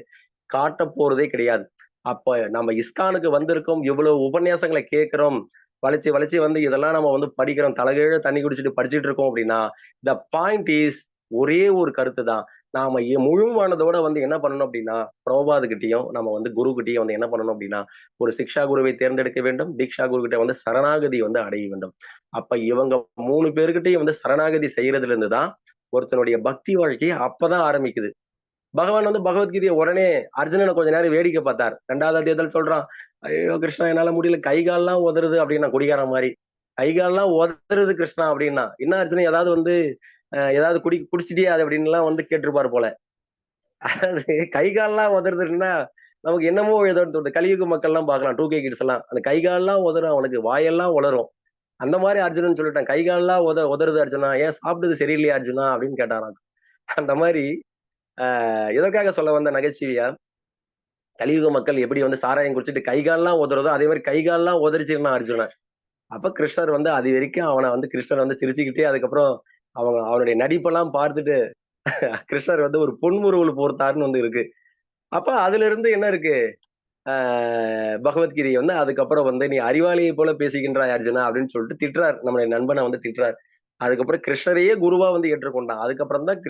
காட்டப் போறதே கிடையாது. அப்ப நம்ம இஸ்கானுக்கு வந்திருக்கோம், இவ்வளவு உபன்யாசங்கள கேட்கிறோம். வளைச்சு, வளைச்சு வந்து இதெல்லாம் நம்ம வந்து படிக்கிறோம். தலகீழ தண்ணி குடிச்சிட்டு படிச்சுட்டு இருக்கோம் அப்படின்னா, த பாயிண்ட் இஸ் ஒரே ஒரு கருத்து தான். நாம முழு மனதோட வந்து என்ன பண்ணணும் அப்படின்னா, பிரபுபாதுகிட்டயும், நம்ம வந்து குருகிட்டயும் வந்து என்ன பண்ணணும் அப்படின்னா, ஒரு சிக்ஷா குருவை தேர்ந்தெடுக்க வேண்டும். தீக்ஷா குரு கிட்ட வந்து சரணாகதி வந்து அடைய வேண்டும். அப்ப இவங்க 3 பேர்கிட்டயும் வந்து சரணாகதி செய்யறதுல இருந்து தான், ஒருத்தனுடைய பக்தி வாழ்க்கை அப்பதான் ஆரம்பிக்குது. பகவான் வந்து பகவத்கீதைய உடனே அர்ஜுனன கொஞ்ச நேரம் வேடிக்கை பார்த்தார். 2வது அத்தியாயத்துல சொல்றான். "ஐயோ கிருஷ்ணா என்னால முடியல. கை கால்லாம் உதறுது" அப்படின்னா குடிகாரன் மாரி. "கை கால்லாம் உதறுது கிருஷ்ணா" அப்படின்னா. என்ன அர்ஜுனன் ஏதாவது வந்து ஏதாவது குடிச்சிட்டியா அது அப்படின்னுலாம் வந்து கேட்டிருப்பார் போல. அதாவது கை கால்லாம் உதறுதுன்னா, நமக்கு என்னமோ ஏதோன்னு தோணுது. கலியுக மக்கள்லாம் பார்க்கலாம். 2K கிட்ஸ் எல்லாம். அந்த கை கால்லாம் உதறும் அவனுக்கு. வாயெல்லாம் உளறும். அந்த மாரி அர்ஜுனன் சொல்லிட்டான். "கை கால்லாம் உதறுது அர்ஜுனா. ஏன் சாப்பிட்டது சரியில்லையா அர்ஜுனா?" அப்படின்னு கேட்டாராம். அந்த மாரி எதற்காக சொல்ல வந்த நகைச்சுவையா, கலியுக மக்கள் எப்படி வந்து சாராயம் குடிச்சிட்டு கை கால்லாம் உதறதோ, அதே மாரி கை கால்லாம் உதறிச்சிருந்தான் அர்ஜுனன். அப்ப கிருஷ்ணர் வந்து அது வரைக்கும் அவன வந்து கிருஷ்ணர் வந்து சிரிச்சுக்கிட்டே அதுக்கப்புறம் அவனுடைய நடிப்பெல்லாம் பார்த்துட்டு கிருஷ்ணர் வந்து ஒரு புன்முறுவல் போர்த்தார்ன்னு வந்து இருக்கு. அப்ப அதிலிருந்து என்ன இருக்கு? ஆ பகவத்கீதை வந்து அதுக்கப்புறம் வந்து, "நீ அறிவாளியைப் போல பேசுகின்றாய் அர்ஜுனா" அப்படின்னு சொல்லிட்டு திட்டுறார். நம்முடைய நண்பன வந்து திட்டுறார். அதுக்கப்புறம் கிருஷ்ணரையே குருவா வந்து ஏற்றுக்கொண்டான். அதுக்கப்புறம் தான்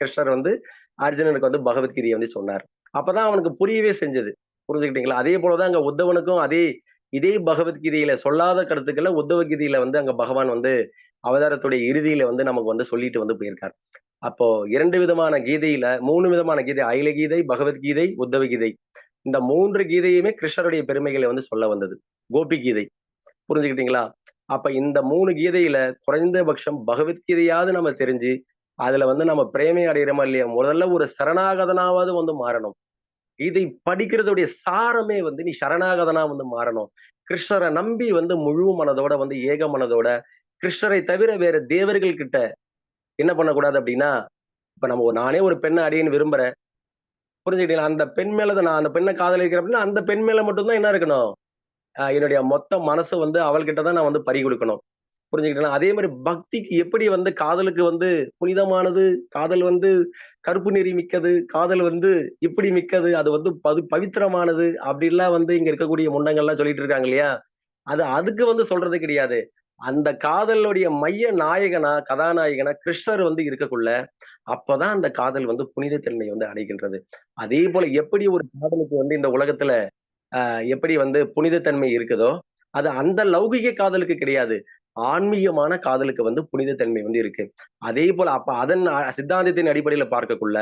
கிருஷ்ணர் வந்து அர்ஜுனனுக்கு வந்து பகவத்கீதைய வந்து சொன்னார். அப்பதான் அவனுக்கு புரியவே செஞ்சது. புரிஞ்சுக்கிட்டீங்களா? அதே போல தான் அங்க உத்தவனுக்கும் இதே பகவத்கீதையில சொல்லாத கருத்துக்கள உத்தவ கீதையில வந்து அங்க பகவான் வந்து அவதாரத்துடைய இறுதியில வந்து நமக்கு வந்து சொல்லிட்டு வந்து போயிருக்கார். அப்போ 2 விதமான கீதையில 3 விதமான கீதை. அயில கீதை, பகவத்கீதை, உத்தவ கீதை. இந்த 3 கீதையுமே கிருஷ்ணருடைய பெருமைகளை வந்து சொல்ல வந்தது. கோபி கீதை. புரிஞ்சுக்கிட்டீங்களா? அப்ப இந்த 3 கீதையில குறைந்தபட்சம் பகவத்கீதையாவது நம்ம தெரிஞ்சு, அதுல வந்து நம்ம பிரேமை அடையிறோமா இல்லையா? முதல்ல ஒரு சரணாகதனாவது வந்து மாறணும். இதை படிக்கிறதுடைய சாரமே வந்து நீ சரணாகதனா வந்து மாறணும். கிருஷ்ணர நம்பி வந்து முழு மனதோட வந்து ஏக மனதோட, கிருஷ்ணரை தவிர வேற தேவர்கள் கிட்ட என்ன பண்ணக்கூடாது அப்டின்னா, இப்ப நானே ஒரு பெண்ண அடையன்னு விரும்புறேன். புரிஞ்சுக்கிட்டீங்களா? அந்த பெண் மேல தான் நான் அந்த பெண்ண காதலிக்கிறேன் அப்டின்னா, அந்த பெண் மேல மட்டும் தான் என்ன இருக்கணும்? என்னுடைய மொத்த மனசு வந்து அவள்கிட்ட தான் நான் வந்து பறிகொடுக்கணும். புரிஞ்சுக்கிட்டீங்களா? அதே மாரி பக்திக்கு எப்படி வந்து காதலுக்கு வந்து புனிதமானது, காதல் வந்து கருப்பு நெறி மிக்கது, காதல் வந்து இப்படி மிக்கது, அது வந்து பவித்திரமானது அப்படின்லாம் வந்து இங்க இருக்கக்கூடிய முண்டங்கள்லாம் சொல்லிட்டு இருக்காங்க இல்லையா? அதுக்கு வந்து சொல்றது கிடையாது. அந்த காதலுடைய மைய நாயகனா, கதாநாயகனா கிருஷ்ணர் வந்து இருக்கக்குள்ள, அப்பதான் அந்த காதல் வந்து புனிதத்தன்மை வந்து அடைகின்றது. அதேபோல எப்படி ஒரு காதலுக்கு வந்து இந்த உலகத்துல எப்படி வந்து புனிதத்தன்மை இருக்குதோ, அது அந்த லௌகிக காதலுக்கு கிடையாது. ஆன்மீகமான காதலுக்கு வந்து புனிதத்தன்மை வந்து இருக்கு. அதேபோல அப்ப அதன் சித்தாந்தத்தின் அடிப்படையில பார்க்கக்குள்ள,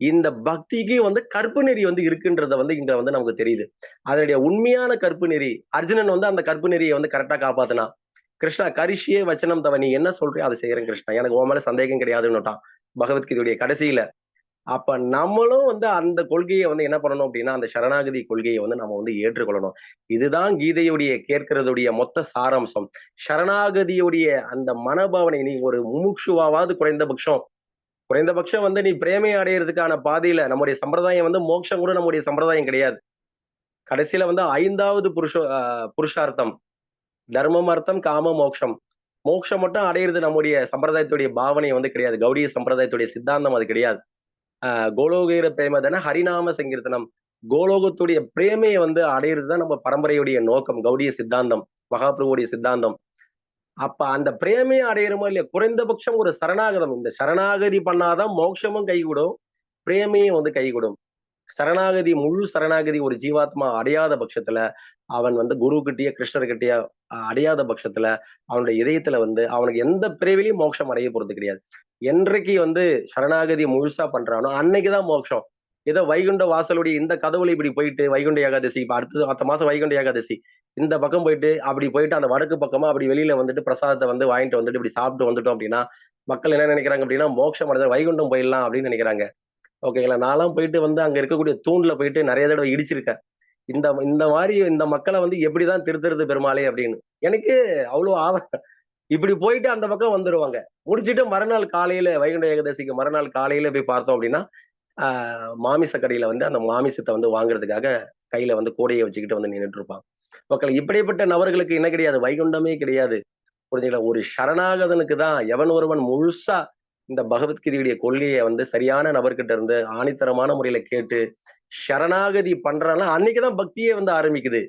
இந்த பக்திக்கு வந்து கற்பு நெறி வந்து இருக்குன்றத வந்து இங்க வந்து நமக்கு தெரியுது. அதனுடைய உண்மையான கற்பு நெறி, அர்ஜுனன் வந்து அந்த கற்பு நெறிய வந்து கரெக்ட்டா காப்பாத்துனான். "கிருஷ்ணா கரிஷ்யே வச்சனம் தவ. நீ என்ன சொல்றியோ அத செய்றேன் கிருஷ்ணா. எனக்கு உன் மேல சந்தேகம் கிடையாதுன்னுட்டான்." பகவத்கீதையுடைய கடைசியில. அப்ப நம்மளும் வந்து அந்த கொள்கைய வந்து என்ன பண்ணணும் அப்டின்னா, அந்த சரணாகதி கொள்கைய வந்து நம்ம வந்து ஏற்றுக்கொள்ளணும். இதுதான் கீதையுடைய கேட்கிறதுடைய மொத்த சாராம்சம். சரணாகதியுடைய அந்த மனோபாவனை நீ ஒரு முமுட்சுவாவது குறைந்தபட்சம் வந்து நீ பிரேமை அடையறதுக்கான பாதையில நம்முடைய சம்பிரதாயம் வந்து மோட்சம் கூட நம்முடைய சம்பிரதாயம் கிடையாது. கடைசியில வந்து 5வது புருஷார்த்தம். தர்மம், அர்த்தம், காம, மோக்ஷம். மோக்ஷம் மட்டும் அடையிறது நம்முடைய சம்பிரதாயத்துடைய பாவனை வந்து கிடையாது. கௌடிய சம்பிரதாயத்துடைய சித்தாந்தம் அது கிடையாது. கோலோகேர பிரேமதன ஹரிநாம சங்கீர்த்தனம். கோலோகத்துடைய பிரேமைய வந்து அடையிறது தான் நம்ம பரம்பரையுடைய நோக்கம். கௌடிய சித்தாந்தம், மகாபிரபுவுடைய சித்தாந்தம். அப்ப அந்த பிரேமைய அடையிறோமோ இல்லையோ, குறைந்தபட்சம் ஒரு சரணாகதம். இந்த சரணாகதி பண்ணாதான் மோட்சமும் கைகூடும், பிரேமையும் வந்து கைகூடும். முழு சரணாகதி ஒரு ஜீவாத்மா அடையாத பட்சத்துல, அவன் வந்து குருகிட்டயோ, கிருஷ்ணர்கிட்டயோ அடையாத பட்சத்துல, அவனுடைய இதயத்துல வந்து அவனுக்கு எந்த பிறவிலயும் மோட்சம் அடைய போறது கிடையாது. என்றைக்கு வந்து சரணாகதி முழுசா பண்றானோ, அன்னைக்கு தான் மோட்சம். ஏதோ வைகுண்ட வாசலுடைய இந்த கதவுல இப்படி போயிட்டு வைகுண்ட ஏகாதசி இப்ப அடுத்த மாசம் வைகுண்ட ஏகாதசி. இந்த பக்கம் போயிட்டு, அப்படி போயிட்டு அந்த வடக்கு பக்கமா அப்படி வெளியில வந்துட்டு பிரசாதத்த வந்து வாங்கிட்டு வந்துட்டு இப்படி சாப்பிட்டு வந்துட்டோம் அப்படின்னா, மக்கள் என்ன நினைக்கிறாங்க அப்படின்னா, மோட்சம் அடைஞ்சா வைகுண்டம் போயிடலாம் அப்படின்னு நினைக்கிறாங்க. ஓகேங்களா? நான்லாம் போயிட்டு வந்து அங்க இருக்கக்கூடிய தூண்ல போயிட்டு நெறைய தடவ இடிச்சிருக்கேன். இந்த இந்த மாரி இந்த மக்கள வந்து எப்படிதான் திருத்துறது பெருமாளே அப்படின்னு. எனக்கு அவ்ளோ இப்படி போயிட்டு அந்த பக்கம் வந்துருவாங்க. முடிச்சுட்டு மறுநாள் காலையில வைகுண்ட ஏகாதசிக்கு மறுநாள் காலையில போய் பார்த்தோம் அப்படின்னா, ஆ மாமிச கடையில வந்து அந்த மாமிசத்த வந்து வாங்குறதுக்காக கையில வந்து கூடைய வச்சுக்கிட்டு வந்து நின்னுட்டு இருப்பான். மக்கள் இப்படிப்பட்ட நபர்களுக்கு என்ன கிடையாது, வைகுண்டமே கிடையாது. புரிஞ்சுங்களா? ஒரு சரணாகதனுக்கு தான் எவன் ஒருவன் முழுசா இந்த பகவத்கீதையுடைய கொள்கைய வந்து சரியான நபர்கிட்ட இருந்து ஆணித்தரமான முறையில கேட்டு, சரணாகதி பண்றான்னா, அன்னைக்கு தான் பக்தியே வந்து ஆரம்பிக்குது.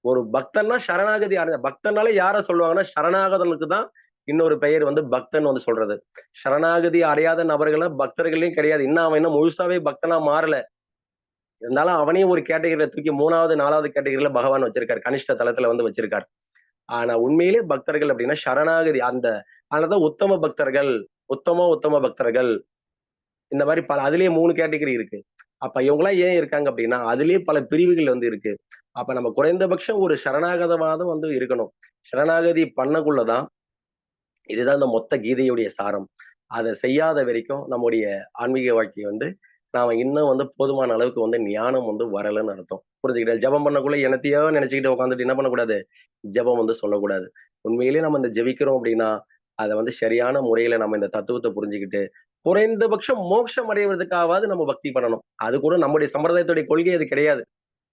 ஒரு பக்தன்னா சரணாகதி பக்தன்னாலே யார சொல்லுவாங்கன்னா, சரணாகதனுக்கு தான் இன்னொரு பெயர் வந்து பக்தன் வந்து சொல்றது. சரணாகதி அடையாத நபர்கள பக்தர்களே கிடையாது. அவன் இன்னும் முழுசாவே பக்தனா மாறல. இருந்தாலும் அவனையும் ஒரு கேட்டகரில தூக்கி 3வது, 4வது கேட்டகரில பகவான் வச்சிருக்காரு. கனிஷ்ட தளத்துல வந்து வச்சிருக்காரு. ஆனா உண்மையிலே பக்தர்கள் அப்படின்னா சரணாகதி அதனால தான் உத்தம பக்தர்கள், உத்தம பக்தர்கள் இந்த மாரி அதிலேயே 3 கேட்டகரி இருக்கு. அப்ப இவங்கலாம் ஏன் இருக்காங்க அப்படின்னா, அதிலேயே பல பிரிவுகள் வந்து இருக்கு. அப்ப நம்ம குறைந்தபட்சம் ஒரு சரணாகதமாவது வந்து இருக்கணும். சரணாகதி பண்ணக்குள்ள தான் இதுதான் இந்த மொத்த கீதையுடைய சாரம். அத செய்யாத வரைக்கும் நம்முடைய ஆன்மீக வாழ்க்கை வந்து நாம இன்னும் வந்து போதுமான அளவுக்கு வந்து ஞானம் வந்து வரலன்னு அர்த்தம். புரிஞ்சுக்கிட்டா? ஜெபம் பண்ணக்குள்ள என்னத்தையோ நினைச்சுக்கிட்டு உட்கார்ந்துட்டு என்ன பண்ணக்கூடாது? ஜெபம் வந்து சொல்லக்கூடாது. உண்மையிலேயே நம்ம இந்த ஜெபிக்கிறோம் அப்படின்னா, அத வந்து சரியான முறையில நம்ம இந்த தத்துவத்த புரிஞ்சுகிட்டு, குறைந்தபட்சம் மோட்சம் அடைவதற்காவது நம்ம பக்தி பண்ணணும். அது கூட நம்முடைய சம்பிரதாயத்துடைய கொள்கை அது கிடையாது.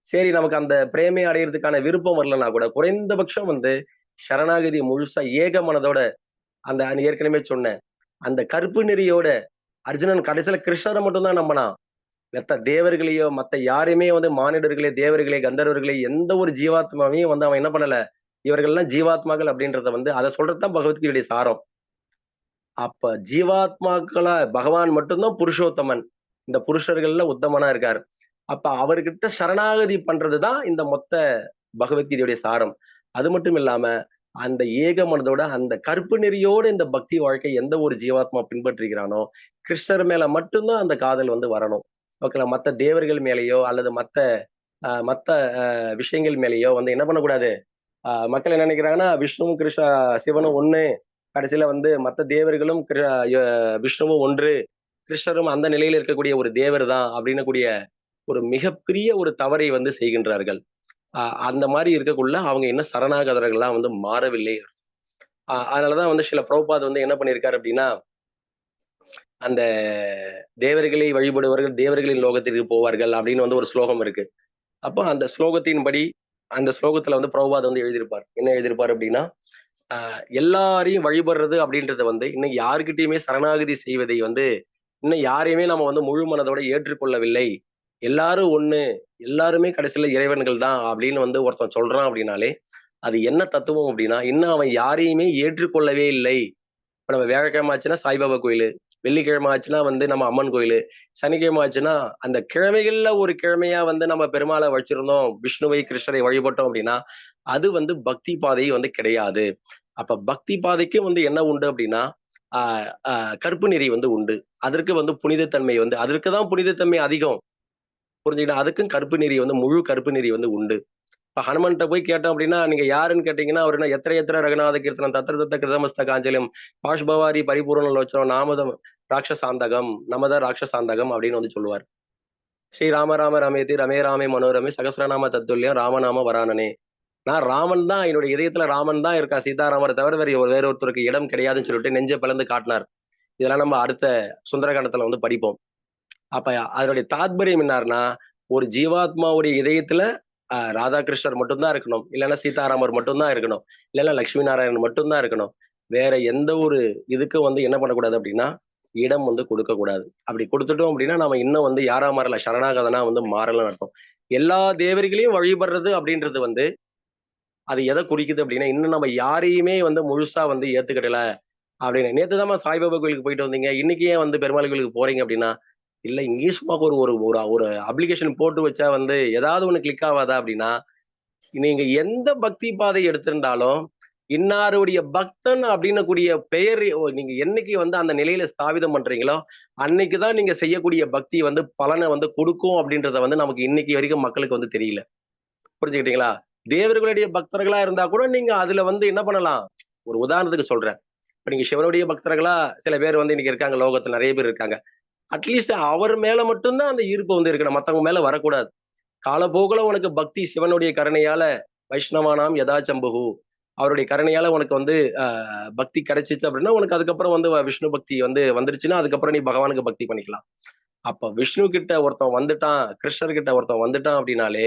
சரி நமக்கு அந்த பிரேமை அடையறதுக்கான விருப்பம் வரலன்னா கூட குறைந்தபட்சம் வந்து சரணாகதி முழுசா ஏக மனதோட அந்த ஏற்கனவே சொன்னேன். அந்த கருப்பு நெறியோட அர்ஜுனன் கடைசியில கிருஷ்ணரை மட்டும் தான் நம்பினான். மத்த தேவர்களையோ, மத்த யாரையுமே வந்து மானிடர்களே, தேவர்களே, கந்தர்வர்களே எந்த ஒரு ஜீவாத்மாவையும் வந்து அவன் என்ன பண்ணல. இவர்கள்லாம் ஜீவாத்மாக்கள் அப்படின்றத வந்து அத சொல்றது தான் பகவத்கீதையுடைய சாரம். அப்ப ஜீவாத்மாக்களா பகவான் மட்டும் தான் புருஷோத்தமன். இந்த புருஷர்கள்ல உத்தமனா இருக்காரு. அப்ப அவர்கிட்ட சரணாகதி பண்றது தான் இந்த மொத்த பகவத்கீதையுடைய சாரம். அது மட்டும் இல்லாம, அந்த ஏக மனதோட அந்த கற்பு நெறியோட இந்த பக்தி வாழ்க்கை எந்த ஒரு ஜீவாத்மா பின்பற்றுகிறானோ, கிருஷ்ணர் மேல மட்டும் தான் அந்த காதல் வந்து வரணும். ஓகேங்களா? மத்த தேவர்கள் மேலயோ அல்லது மத்த விஷயங்கள் மேலயோ வந்து என்ன பண்ணக்கூடாது. மக்கள் என்ன நினைக்கிறாங்கன்னா, விஷ்ணுவும் சிவனும் ஒண்ணு. கடைசியில வந்து மத்த தேவர்களும் விஷ்ணுவும் ஒன்று. கிருஷ்ணரும் அந்த நிலையில இருக்கக்கூடிய ஒரு தேவர் தான் அப்படின்னு கூடிய ஒரு மிகப்பெரிய ஒரு தவறை வந்து செய்கின்றார்கள். அந்த மாரி இருக்கக்குள்ள அவங்க இன்னும் சரணாகதர்களா வந்து மாறவில்லை. அதனாலதான் வந்து சில பிரபுபாத் வந்து என்ன பண்ணியிருக்காரு அப்படின்னா, அந்த தேவர்களை வழிபடுபவர்கள் தேவர்களின் லோகத்திற்கு போவார்கள் அப்படின்னு வந்து ஒரு ஸ்லோகம் இருக்கு. அப்போ அந்த ஸ்லோகத்தின்படி அந்த ஸ்லோகத்துல வந்து பிரபுபாத் வந்து எழுதியிருப்பார். என்ன எழுதியிருப்பார் அப்படின்னா, எல்லாரையும் வழிபடுறது அப்படின்றத வந்து இன்னும் யாருகிட்டயுமே சரணாகதி செய்வதை வந்து இன்னும் யாரையுமே நம்ம வந்து முழு மனதோட ஏற்றுக்கொள்ளவில்லை. எல்லாரும் ஒண்ணு. எல்லாருமே கடைசியில இறைவன்கள் தான் அப்படின்னு வந்து ஒருத்தன் சொல்றான் அப்படின்னாலே, அது என்ன தத்துவம் அப்படின்னா, இன்னும் அவன் யாரையுமே ஏற்றுக்கொள்ளவே இல்லை. இப்ப நம்ம வியாழக்கிழமை ஆச்சுன்னா சாய்பாபா கோயிலு, வெள்ளிக்கிழமை ஆச்சுன்னா வந்து நம்ம அம்மன் கோயிலு, சனிக்கிழமை ஆச்சுன்னா அந்த கிழமைகள்ல ஒரு கிழமையா வந்து நம்ம பெருமாளை வச்சிருந்தோம், விஷ்ணுவை, கிருஷ்ணரை வழிபட்டோம் அப்படின்னா, அது வந்து பக்தி பாதை வந்து கிடையாது. அப்ப பக்தி பாதைக்கு வந்து என்ன உண்டு அப்படின்னா, ஆ ஆ கற்பு நெறி வந்து உண்டு. அதற்கு வந்து புனிதத்தன்மை வந்து அதற்கு தான் புனிதத்தன்மை அதிகம். புரிஞ்சுக்கிட்டா? அதுக்கும் கற்பு நெறி வந்து முழு கற்பு நெறி வந்து உண்டு. இப்ப ஹனுமன்ட்ட போய் கேட்டோம் அப்படின்னா, நீங்க யாருன்னு கேட்டீங்கன்னா, அவரு என்ன எத்திர எத்திர ரகுநாத கீர்த்தனம் தத்திர தத்த கிருதமஸ்த காஞ்சலியம் பாஷ்பவாரி பரிபூரண லோச்சனம் நாமதம் ராட்சசாந்தகம் நமத ராட்சசாந்தகம் அப்படின்னு வந்து சொல்லுவார். ஸ்ரீ ராம ராம ரமேதி ரமே ராமே மனோரமே சகஸ்ரநாம தத்துல்யம் ராமநாம வரானனே. நான் ராமன் தான் என்னுடைய இதயத்துல ராமன் தான் இருக்கான். சீதாராமரை தவிர வேற ஒருத்தருக்கு இடம் கிடையாதுன்னு சொல்லிட்டு நெஞ்ச பிளந்து காட்டினார். இதெல்லாம் நம்ம அடுத்த சுந்தரகாண்டத்துல வந்து படிப்போம். அப்ப அதனுடைய தாத்பரியம் என்னாருன்னா, ஒரு ஜீவாத்மாவுடைய இதயத்துல ராதாகிருஷ்ணர் மட்டும் தான் இருக்கணும். இல்லன்னா சீதாராமர் மட்டும் தான் இருக்கணும். இல்லன்னா லட்சுமி நாராயணன் மட்டும் தான் இருக்கணும். வேற எந்த ஒரு இதுக்கும் வந்து என்ன பண்ணக்கூடாது அப்படின்னா, இடம் வந்து கொடுக்கக்கூடாது. அப்படி குடுத்துட்டோம் அப்படின்னா, நாம இன்னும் வந்து யாரா மாறல, சரணாகதனா வந்து மாறலன்னு அர்த்தம். எல்லா தேவர்களையும் வழிபடுறது அப்படின்றது வந்து, அது எத குறிக்குது அப்படின்னா, இன்னும் நம்ம யாரையுமே வந்து முழுசா வந்து ஏத்துக்கிடல அப்படின்னு. நேத்து தாம்மா சாய்பாபா கோயிலுக்கு போயிட்டு வந்தீங்க. இன்னைக்கு ஏன் வந்து பெருமாள் கோயிலுக்கு போறீங்க அப்படின்னா, இல்ல இங்கேயும் சும்மா ஒரு ஒரு ஒரு ஒரு அப்ளிகேஷன் போட்டு வச்சா வந்து ஏதாவது ஒண்ணு கிளிக் ஆவாதா அப்படின்னா, நீங்க எந்த பக்தி பாதை எடுத்திருந்தாலும், இன்னாருடைய பக்தன் அப்படின்னக்கூடிய பெயர் நீங்க என்னைக்கு வந்து அந்த நிலையில ஸ்தாபிதம் பண்றீங்களோ, அன்னைக்கு தான் நீங்க செய்யக்கூடிய பக்தி வந்து பலன வந்து குடுக்கும் அப்படின்றத வந்து நமக்கு இன்னைக்கு வரைக்கும் மக்களுக்கு வந்து தெரியல. புரிஞ்சுக்கிட்டீங்களா? தேவர்களுடைய பக்தர்களா இருந்தா கூட நீங்க அதுல வந்து என்ன பண்ணலாம்? ஒரு உதாரணத்துக்கு சொல்றேன். இப்ப நீங்க சிவனுடைய பக்தர்களா சில பேர் வந்து இன்னைக்கு இருக்காங்க. லோகத்துல நெறைய பேர் இருக்காங்க. அட்லீஸ்ட் அவர் மேல மட்டும் தான் அந்த ஈர்ப்பு வந்து இருக்கணும். மத்தவங்க மேல வரக்கூடாது. காலப்போக்குல உனக்கு பக்தி சிவனுடைய கருணையால வைஷ்ணவானாம் யதாசம்புகு அவருடைய கருணையால உனக்கு வந்து பக்தி கிடைச்சிச்சு அப்படின்னா உனக்கு அதுக்கப்புறம் வந்து விஷ்ணு பக்தி வந்து வந்துருச்சுன்னா அதுக்கப்புறம் நீ பகவானுக்கு பக்தி பண்ணிக்கலாம். அப்ப விஷ்ணு கிட்ட ஒருத்தன் வந்துட்டான், கிருஷ்ணர் கிட்ட ஒருத்தன் வந்துட்டான் அப்படின்னாலே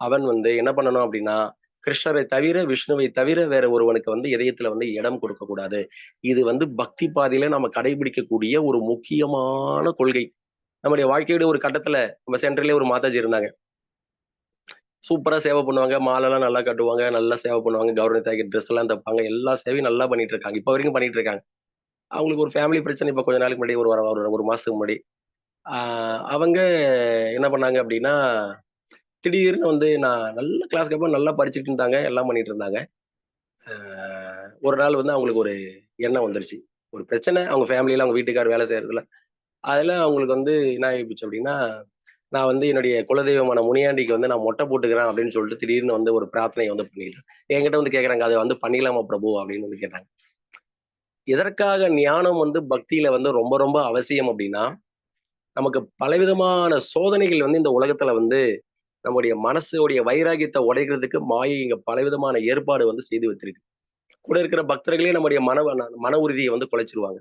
அவன் வந்து என்ன பண்ணணும் அப்படின்னா கிருஷ்ணரை தவிர விஷ்ணுவை தவிர வேற ஒருவனுக்கு வந்து இதயத்துல வந்து இடம் கொடுக்க கூடாது. இது வந்து பக்தி பாதையில நம்ம கடைபிடிக்கக்கூடிய ஒரு முக்கியமான கொள்கை. நம்முடைய வாழ்க்கையோட ஒரு கட்டத்துல நம்ம சென்டர்லயே ஒரு மாதாஜி இருந்தாங்க. சூப்பரா சேவை பண்ணுவாங்க. மாலைலாம் நல்லா கட்டுவாங்க. நல்லா சேவை பண்ணுவாங்க. கௌரவ தாய்க்கு ட்ரெஸ் எல்லாம் தப்பாங்க. எல்லா சேவையும் நல்லா பண்ணிட்டு இருக்காங்க. இப்ப வரைக்கும் பண்ணிட்டு இருக்காங்க. அவங்களுக்கு ஒரு ஃபேமிலி பிரச்சனை இப்ப கொஞ்ச நாளைக்கு முன்னாடி ஒரு மாசத்துக்கு முன்னாடி. ஆ அவங்க என்ன பண்ணாங்க அப்டின்னா, திடீர்னு வந்து நான் நல்ல கிளாஸ்க்கு அப்புறம் நல்லா படிச்சுட்டு இருந்தாங்க. எல்லாம் பண்ணிட்டு இருந்தாங்க. ஆ ஒரு நாள் வந்து அவங்களுக்கு ஒரு எண்ணம் வந்துருச்சு. ஒரு பிரச்சனை அவங்க ஃபேமிலில அவங்க வீட்டுக்காரர் வேலை செய்றதுல. அதுல அவங்களுக்கு வந்து என்ன ஆயிப்போச்சு அப்டின்னா, நான் வந்து என்னுடைய குலதெய்வமான முனியாண்டிக்கு வந்து நான் மொட்டை போட்டுக்கிறேன் அப்படின்னு சொல்லிட்டு திடீர்னு வந்து ஒரு பிரார்த்தனைய வந்து பண்ணிட்டேன். என்கிட்ட வந்து கேட்கறாங்க, "அத வந்து பண்ணிக்கலாமா பிரபு?" அப்படின்னு வந்து கேட்டாங்க. எதற்காக ஞானம் வந்து பக்தியில வந்து ரொம்ப ரொம்ப அவசியம் அப்படின்னா, நமக்கு பலவிதமான சோதனைகள் வந்து இந்த உலகத்துல வந்து நம்முடைய மனசுடைய வைராகியத்த உடைக்கிறதுக்கு மாயை இங்க பலவிதமான ஏற்பாடு வந்து செய்து வைத்திருக்கு. கூட இருக்கிற பக்தர்களே நம்முடைய மன உறுதிய வந்து குலைச்சிருவாங்க.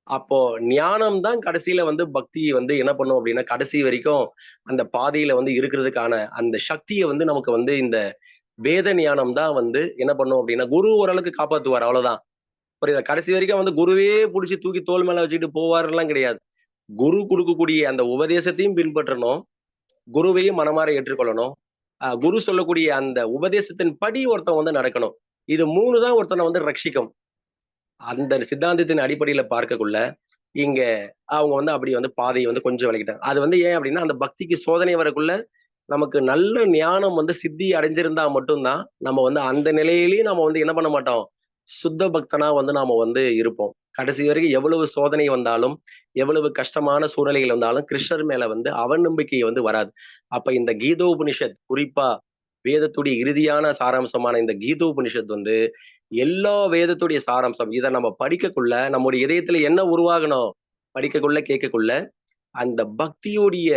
அப்போ ஞானம் தான் கடைசியில வந்து பக்தி வந்து என்ன பண்ணும் அப்படின்னா கடைசி வரைக்கும் அந்த பாதையில வந்து இருக்கிறதுக்கான அந்த சக்தியை வந்து நமக்கு வந்து இந்த வேத ஞானம் தான் வந்து என்ன பண்ணும் அப்படின்னா குரு ஓரளவுக்கு காப்பாத்துவார், அவ்வளவுதான். புரியுதா? கடைசி வரைக்கும் வந்து குருவே புடிச்சு தூக்கி தோல் மேல வச்சுக்கிட்டு போவாருலாம் கிடையாது. குரு கொடுக்கக்கூடிய அந்த உபதேசத்தையும் பின்பற்றணும், குருவையும் மனமாற ஏற்றுக்கொள்ளணும். குரு சொல்லக்கூடிய அந்த உபதேசத்தின் படி ஒருத்தன் வந்து நடக்கணும். இது 3 தான் ஒருத்தனை வந்து ரட்சிக்கும். அந்த சித்தாந்தத்தின் அடிப்படையில பார்க்கக்குள்ள, இங்க அவங்க வந்து அப்படி வந்து பாதைய வந்து கொஞ்சம் விலகிட்டாங்க. அது வந்து ஏன் அப்படின்னா, அந்த பக்திக்கு சோதனை வரக்குள்ள, நமக்கு நல்ல ஞானம் வந்து சித்தி அடைஞ்சிருந்தா மட்டும் தான், நம்ம வந்து அந்த நிலையிலேயும் நம்ம வந்து என்ன பண்ண மாட்டோம், சுத்த பக்தனா வந்து நாம வந்து இருப்போம். கடைசி வரைக்கும் எவ்வளவு சோதனை வந்தாலும், எவ்வளவு கஷ்டமான சூழ்நிலைகள் வந்தாலும், கிருஷ்ணர் மேல வந்து அவநம்பிக்கை வந்து வராது. அப்ப இந்த கீதோபனிஷத் குறிப்பா வேதத்துடைய இறுதியான சாராம்சமான இந்த கீதோபனிஷத் வந்து எல்லா வேதத்துடைய சாராம்சம். இத நம்ம படிக்கக்குள்ள நம்முடைய இதயத்துல என்ன உருவாகணும்? படிக்கக்குள்ள, கேட்கக்குள்ள அந்த பக்தியுடைய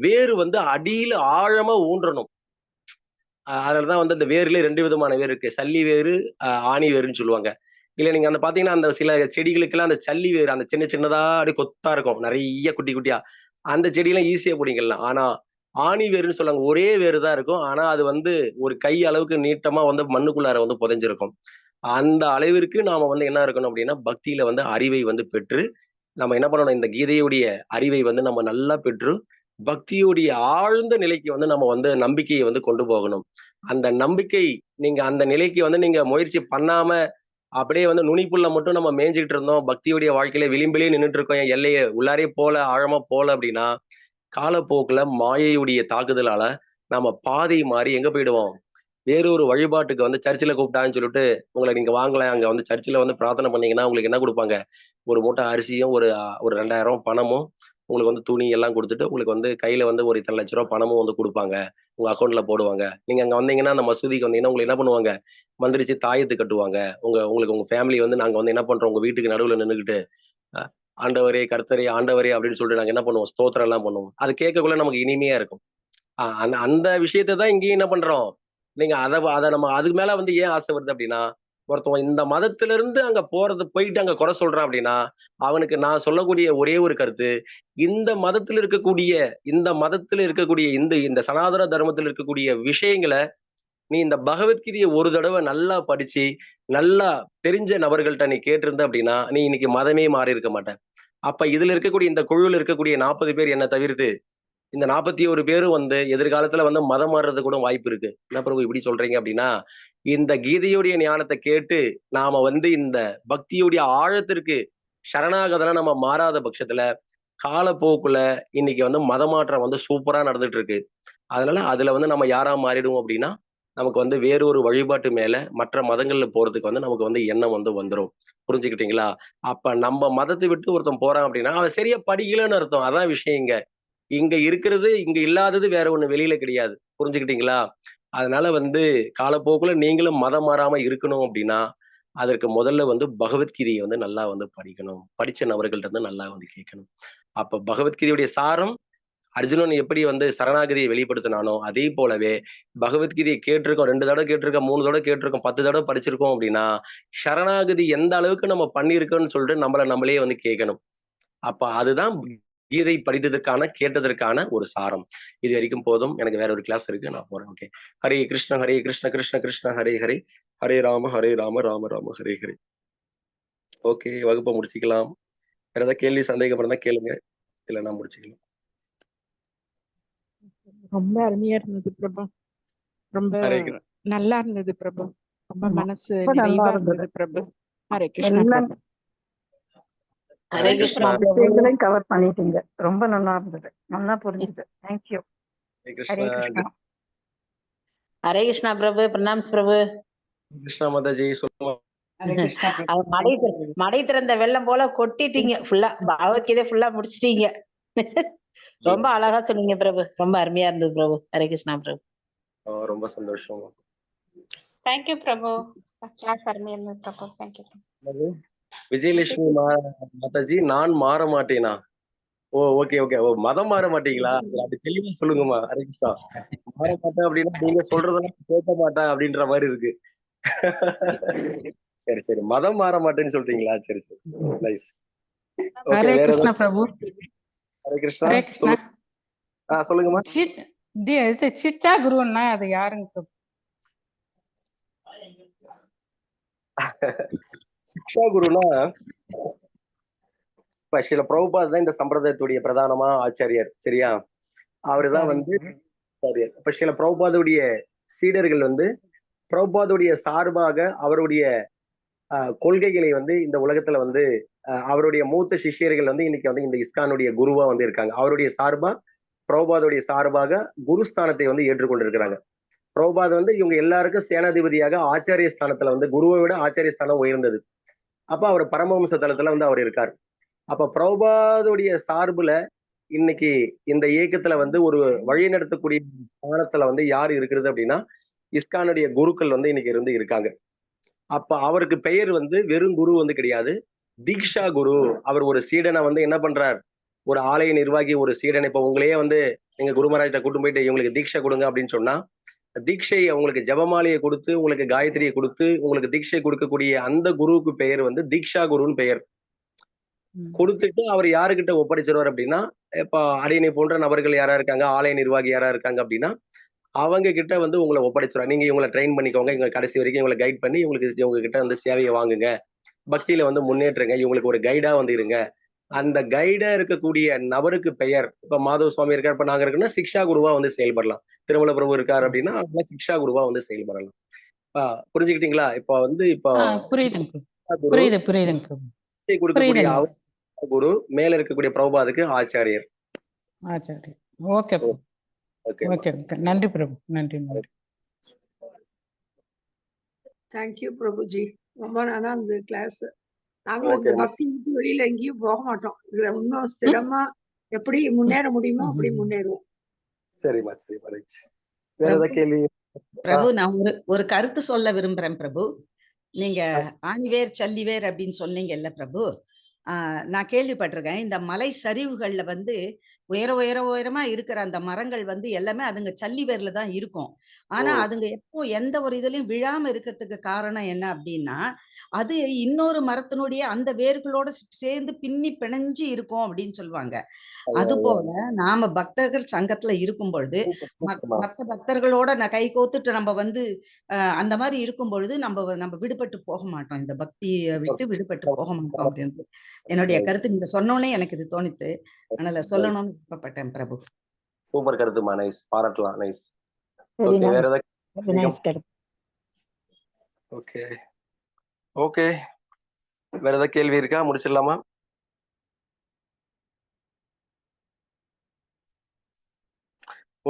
வேறு வந்து அடியில ஆழமா ஊன்றணும். அதனாலதான் வந்து அந்த வேர்ல 2 விதமான வேர் இருக்கு. சல்லி வேரு, ஆணி வேருன்னு சொல்லுவாங்க. இல்ல நீங்க அந்த பாத்தீங்கன்னா, அந்த சில செடிகளுக்கெல்லாம் அந்த சல்லி வேர் அந்த சின்ன சின்னதா அப்படியே கொத்தா இருக்கும். நெறைய குட்டி குட்டியா. அந்த செடியெல்லாம் ஈஸியா புடிங்கிடலாம். ஆனா, ஆணி வேருன்னு சொல்லுவாங்க. ஒரே வேரு தான் இருக்கும். ஆனா, அது வந்து ஒரு கை அளவுக்கு நீட்டமா வந்து மண்ணுக்குள்ளார வந்து புதைஞ்சிருக்கும். அந்த அளவிற்கு நாம வந்து என்ன இருக்கணும் அப்படின்னா, பக்தியில வந்து அறிவை வந்து பெற்று, நம்ம என்ன பண்ணணும், இந்த கீதையுடைய அறிவை வந்து நம்ம நல்லா பெற்று, பக்தியுடைய ஆழ்ந்த நிலைக்கு வந்து நம்ம வந்து நம்பிக்கைய வந்து கொண்டு போகணும். அந்த நம்பிக்கை நீங்க அந்த நிலைக்கு வந்து நீங்க முயற்சி பண்ணாம, அப்படியே வந்து நுனிப்புல்ல மட்டும் நம்ம மேய்ஞ்சுகிட்டு இருந்தோம். பக்தியுடைய வாழ்க்கையில விளிம்பிலேயே நின்னுட்டு இருக்கோம். எல்லைய உள்ளாரயே போல, ஆழமா போல அப்படின்னா, காலப்போக்குல மாயையுடைய தாக்குதலால நாம பாதை மாறி எங்க போயிடுவோம்? வேற ஒரு வழிபாட்டுக்கு வந்து சர்ச்சில கூப்பிட்டாங்கன்னு சொல்லிட்டு, உங்கள நீங்க வாங்களேன், அங்க வந்து சர்ச்சில வந்து பிரார்த்தனை பண்ணீங்கன்னா, உங்களுக்கு என்ன குடுப்பாங்க? ஒரு மூட்டை அரிசியும், ஒரு 2000 பணமும், உங்களுக்கு வந்து துணி எல்லாம் குடுத்துட்டு, உங்களுக்கு வந்து கையில வந்து ஒரு இத்தன லட்ச ரூவா பணமும் வந்து குடுப்பாங்க. உங்க அக்கவுண்ட்ல போடுவாங்க. நீங்க அங்க வந்தீங்கன்னா, அந்த மசூதிக்கு வந்தீங்கன்னா, உங்கள என்ன பண்ணுவாங்க? மந்திரிச்சு தாயத்து கட்டுவாங்க. உங்களுக்கு உங்க ஃபேமிலி வந்து நாங்க வந்து என்ன பண்றோம், உங்க வீட்டுக்கு நடுவுல நின்னுகிட்டு, அ ஆண்டவரே, கர்த்தரே, ஆண்டவரே அப்படின்னு சொல்லிட்டு நாங்க என்ன பண்ணுவோம்? ஸ்தோத்திரம் எல்லாம் பண்ணுவோம். அது கேட்கக்குள்ள நமக்கு இனிமையா இருக்கும். அந்த அந்த விஷயத்த தான் இங்கேயும் என்ன பண்றோம்? நீங்க அத நம்ம அதுக்கு மேல வந்து ஏன் ஆசை வருது அப்டின்னா, ஒருத்தவன் இந்த மதத்திலிருந்து அங்க போயிட்டு அங்க குறை சொல்றான் அப்டின்னா, அவனுக்கு நான் சொல்லக்கூடிய ஒரே ஒரு கருத்து, இந்த மதத்தில இருக்கக்கூடிய இந்த இந்த சனாதன தர்மத்தில இருக்கக்கூடிய விஷயங்கள, நீ இந்த பகவத்கீதைய ஒரு தடவ நல்லா படிச்சு, நல்லா தெரிஞ்ச நபர்கள்ட்ட நீ கேட்டிருந்த அப்டின்னா, நீ இன்னைக்கு மதமே மாறியிருக்க மாட்ட. அப்ப இதுல இருக்கக்கூடிய இந்த குழுவுல இருக்கக்கூடிய 40 பேர் என்ன தவிர்த்து இந்த 41 பேரும் வந்து எதிர்காலத்துல வந்து மதம் மாறுறதுக்கு கூட வாய்ப்பு இருக்கு. என்ன பிரபு இப்படி சொல்றீங்க அப்படின்னா, இந்த கீதையுடைய ஞானத்த கேட்டு, நாம வந்து இந்த பக்தியுடைய ஆழத்திற்கு சரணாகதனா நம்ம மாறாத பட்சத்துல, காலப்போக்குல இன்னைக்கு வந்து மதமாற்றம் வந்து சூப்பரா நடந்துட்டு இருக்கு. அதனால அதுல வந்து நம்ம யாரா மாறிடுவோம் அப்படின்னா, நமக்கு வந்து வேறு ஒரு வழிபாட்டு மேல மற்ற மதங்கள்ல போறதுக்கு வந்து நமக்கு வந்து எண்ணம் வந்து வந்துரும். புரிஞ்சுக்கிட்டீங்களா? அப்ப நம்ம மதத்த விட்டு ஒருத்தன் போறான் அப்படின்னா, அவன் சரியா படிக்கலன்னு அர்த்தம். அதான் விஷயம் இங்க. இங்க இருக்கிறது, இங்க இல்லாதது வேற ஒண்ணு வெளியில கிடையாது. புரிஞ்சுக்கிட்டீங்களா? அதனால வந்து காலப்போக்குல நீங்களும் மதம் மாறாம இருக்கணும் அப்டின்னா, அதற்கு முதல்ல வந்து பகவத்கீதைய வந்து நல்லா வந்து படிக்கணும். படிச்ச நபர்கள்ட்ட இருந்து நல்லா வந்து கேட்கணும். அப்ப பகவத்கீதையுடைய சாரம் அர்ஜுனன் எப்படி வந்து சரணாகதியை வெளிப்படுத்தினானோ, அதே போலவே பகவத்கீதைய கேட்டிருக்கோம். 2 தடவ கேட்டிருக்கோம், 3 தடவ கேட்டிருக்கோம், 10 தடவ படிச்சிருக்கோம் அப்டின்னா, சரணாகதி எந்த அளவுக்கு நம்ம பண்ணியிருக்கோம்னு சொல்லிட்டு நம்மள நம்மளே வந்து கேட்கணும். அப்ப அதுதான் கீதை படித்ததற்கான, கேட்டதற்கான ஒரு சாரம். இதுவரைக்கும் போதும். எனக்கு வேற ஒரு கிளாஸ் இருக்கு. நான் போறேன். ஓகே. ஹரே கிருஷ்ண, ஹரே கிருஷ்ண, கிருஷ்ண கிருஷ்ண ஹரே ஹரே. ஹரே ராம, ஹரே ராம, ராம ராம ஹரே ஹரே. ஓகே. வகுப்ப முடிச்சுக்கலாம். வேற ஏதாவது கேள்வி, சந்தேகம் இருந்தா கேளுங்க. இல்லன்னா முடிச்சுக்கலாம். ரொம்ப அருமையா இருந்தது பிரபு. ரொம்ப ஹரே நல்லா இருந்தது பிரபு. ரொம்ப ஆமா. மனசு ரொம்ப நல்லா நிறைவா இருந்தது. இருந்தது பிரபு. ஹரே கிருஷ்ணா எல்லாம் பிரபு. ஹரே கிருஷ்ணா. விஷயங்களையும் கவர் பண்ணிட்டீங்க. ரொம்ப நல்லா இருந்தது. நல்லா புரிஞ்சுது. தேங்க்யூ. ஹரே ஹரே கிருஷ்ணா. கிருஷ்ணா. ஹரே கிருஷ்ணா பிரபு, பிரணாம்ஸ் பிரபு. கிருஷ்ணா மாதாஜி சொல்லுங்க. ஹரே கிருஷ்ணா. அது மடை திறந்த வெள்ளம் போல கொட்டிட்டீங்க. ஃபுல்லா பகவத்கீதை ஃபுல்லா முடிச்சிட்டீங்க. ரொம்ப அழகா சொன்னீங்க பிரபு. ரொம்ப அருமையா இருந்தது பிரபு. ஹரே கிருஷ்ணா பிரபு. ரொம்ப சந்தோஷம். தேங்க்யூ பிரபு. கிளாஸ் அருமையா இருந்தது பிரபு. தேங்க்யூ. விஜயலட்சுமி மாதாஜி, நான் மாற மாட்டேனா? ஓ! Okay, okay. ஓ, மதம் மாற மாட்டீங்களா? அது தெளிவா சொல்லுங்கம்மா. ஹரே கிருஷ்ணா. மாற மாட்டேன் அப்படின்னா, நீங்க சொல்றதெல்லாம் கேட்க மாட்டேன் அப்படின்ற மாரி இருக்கு. சரி, சரி. மதம் மாற மாட்டேன்னு சொல்றீங்களா? சரி, சரி. நைஸ். ஓகே ஹரே வேற கிருஷ்ணா ஏதாவது பிரபு. ஹரே கிருஷ்ணா ஹரே கிருஷ்ணா. சொல்லுங்க சொல்லுங்கம்மா. இது சித்தா குருன்னா அது யாருங்க பிரபு? சிக்ஷா குருனா இப்ப சில பிரபுபாத் தான் இந்த சம்பிரதாயத்துடைய பிரதானமா ஆச்சாரியார், சரியா? அவருதான் வந்து ஆச்சாரியார். இப்ப சில பிரபுபாதுடைய சீடர்கள் வந்து பிரபுபாதுடைய சார்பாக அவருடைய கொள்கைகளை வந்து இந்த உலகத்துல வந்து அவருடைய மூத்த சிஷ்யர்கள் வந்து இன்னைக்கு வந்து இந்த இஸ்கானுடைய குருவா வந்து இருக்காங்க. அவருடைய சார்பா பிரபுபாதுடைய சார்பாக குருஸ்தானத்தை வந்து ஏற்றுக்கொண்டிருக்கிறாங்க. பிரபுபாத் வந்து இவங்க எல்லாருக்கும் சேனாதிபதியாக ஆச்சாரிய ஸ்தானத்துல வந்து குருவை விட ஆச்சாரிய ஸ்தானம் உயர்ந்தது. அப்ப அவர் பரமவம்ச தலத்துல வந்து அவர் இருக்கார். அப்ப பிரபுபாதுடைய சார்புல இன்னைக்கு இந்த இயக்கத்துல வந்து ஒரு வழி நடத்தக்கூடிய ஸ்தானத்துல வந்து யார் இருக்கிறது அப்படின்னா இஸ்கானுடைய குருக்கள் வந்து இன்னைக்கு இருந்து இருக்காங்க. அப்ப அவருக்கு பெயர் வந்து வெறும் குரு வந்து கிடையாது, தீக்ஷா குரு. அவர் ஒரு சீடனை வந்து என்ன பண்றார், ஒரு ஆலய நிர்வாகி ஒரு சீடனை இப்ப உங்களையே வந்து நீங்க குருமராஜ்கிட்ட கூட்டு போயிட்டு இவங்களுக்கு தீட்சை கொடுங்க அப்படின்னு சொன்னா தீட்சை உங்களுக்கு ஜபமாலையை கொடுத்து உங்களுக்கு காயத்ரியை கொடுத்து உங்களுக்கு தீட்சை கொடுக்கக்கூடிய அந்த குருவுக்கு பெயர் வந்து தீக்ஷா குருன்னு பெயர். கொடுத்துட்டு அவர் யாருக்கிட்ட ஒப்படைச்சிருவார் அப்படின்னா இப்ப அரியணை போன்ற நபர்கள் யாரா இருக்காங்க, ஆலய நிர்வாகி யாரா இருக்காங்க அப்படின்னா அவங்க கிட்ட வந்து உங்களை ஒப்படைச்சிருவாங்க. நீங்க இவங்களை ட்ரெயின் பண்ணிக்கோங்க, இவங்க கடைசி வரைக்கும் இவங்களை கைட் பண்ணி இவங்க கிட்ட வந்து சேவையை வாங்குங்க, பக்தியில வந்து முன்னேற்றுங்க, இவங்களுக்கு ஒரு கைடா வந்து இருங்க. அந்த கைடா இருக்கக்கூடிய நபருக்கு பெயர் இப்ப மாதவ சுவாமி இருக்கார், இப்ப நாங்க இருக்குன்னா சிக்ஷா குருவா வந்து செயல்படலாம். திருமல பிரபு இருக்காரு அப்படின்னா அவங்க சிக்ஷா குருவா வந்து செயல்படலாம். புரிஞ்சுக்கிட்டீங்களா? இப்ப வந்து இப்போ புரியுதுங்க பிரபு. குரு புரியுதுங்க பிரபு. கொடுக்கக்கூடிய புரியுதுங்க. குரு மேல இருக்கக்கூடிய பிரபுபாதுக்கு ஆச்சாரியர். ஆச்சாரி. ஓகே பிரபு. Okay okay. நன்றி பிரபு. நன்றி. தேங்க்யூ பிரபுஜி. ரொம்ப நல்லா இருந்தது கிளாஸ். நாங்களும் இந்த ஓகே பக்தி விட்டு வெளியில எங்கேயும் போக மாட்டோம். இதுல இன்னும் ஸ்திரமா எப்படி முன்னேற முடியுமோ அப்படி முன்னேறுவோம். சரிம்மா சரிம்மா ரைட். வேற ஏதாவது கேள்வி? பிரபு, நான் ஒரு கருத்து சொல்ல விரும்புறேன் பிரபு. நீங்க ஆணிவேர் சல்லிவேர் அப்படின்னு சொன்னீங்கல்ல பிரபு. நான் கேள்விப்பட்டிருக்கேன், இந்த மலை சரிவுகள்ல வந்து உயரமா இருக்கிற அந்த மரங்கள் வந்து எல்லாமே அதுங்க சல்லி வேர்ல தான் இருக்கும். ஆனா அதுங்க எப்போ எந்த ஒரு இதுலயும் விழாம இருக்கிறதுக்கு காரணம் என்ன அப்படின்னா, அது இன்னொரு மரத்தினுடைய அந்த வேர்களோட சேர்ந்து பின்னி பிணைஞ்சு இருக்கும் அப்படின்னு சொல்லுவாங்க. அது போல நாம பக்தர்கள் சங்கத்துல இருக்கும் பொழுது மத்த பக்தர்களோட நான் கை கோத்துட்டு நம்ம வந்து அந்த மாதிரி இருக்கும் பொழுது நம்ம விடுபட்டு போக மாட்டோம், இந்த பக்தியை விட்டு விடுபட்டு போக மாட்டோம் அப்படின்றது என்னுடைய கருத்து. நீங்க சொன்னோன்னே எனக்கு இது தோணித்து, அதனால சொல்லணும்னு விருப்பப்பட்டேன் பிரபு. சூப்பர் கருத்துமா, நைஸ், பாராட்டலாம், நைஸ். Very ஓகே, வேற nice. ஏதாவது? Very nice கருத்து. ஓகே ஓகே, வேற ஏதாவது கேள்வி இருக்கா? முடிச்சிடலாமா?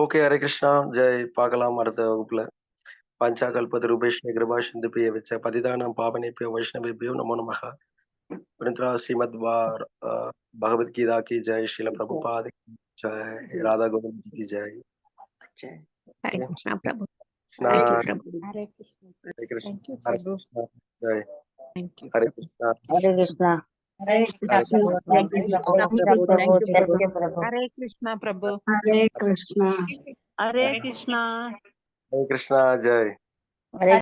ஓகே, ஹரே கிருஷ்ணா, ஜெய். பார்க்கலாம் அடுத்த வகுப்புல. பஞ்சாகல்பத ரூபேஷ்ண கிருபா சிந்துபிய வச்ச பதிதானம் பாவனேபிய வைஷ்ணவேபியோ நமோ நமஹ. प्रिंत्रा श्रीमद भगवदगीता की जय, श्रील प्रभुपाद की जय, राधा गोविंद जी की जय. हरे कृष्णा प्रभु. कृष्णा ஹரே கிருஷ்ணா. हरे Krishna, Thank you, Hare Prabhu. Krishna जय, Thank you. Hare Krishna Hare Krishna. Hare Krishna. Thank you, பிரபு. हरे कृष्णा प्रभु. ஹரே கிருஷ்ணா. हरे कृष्णा. हरे कृष्णा जय. ஹரே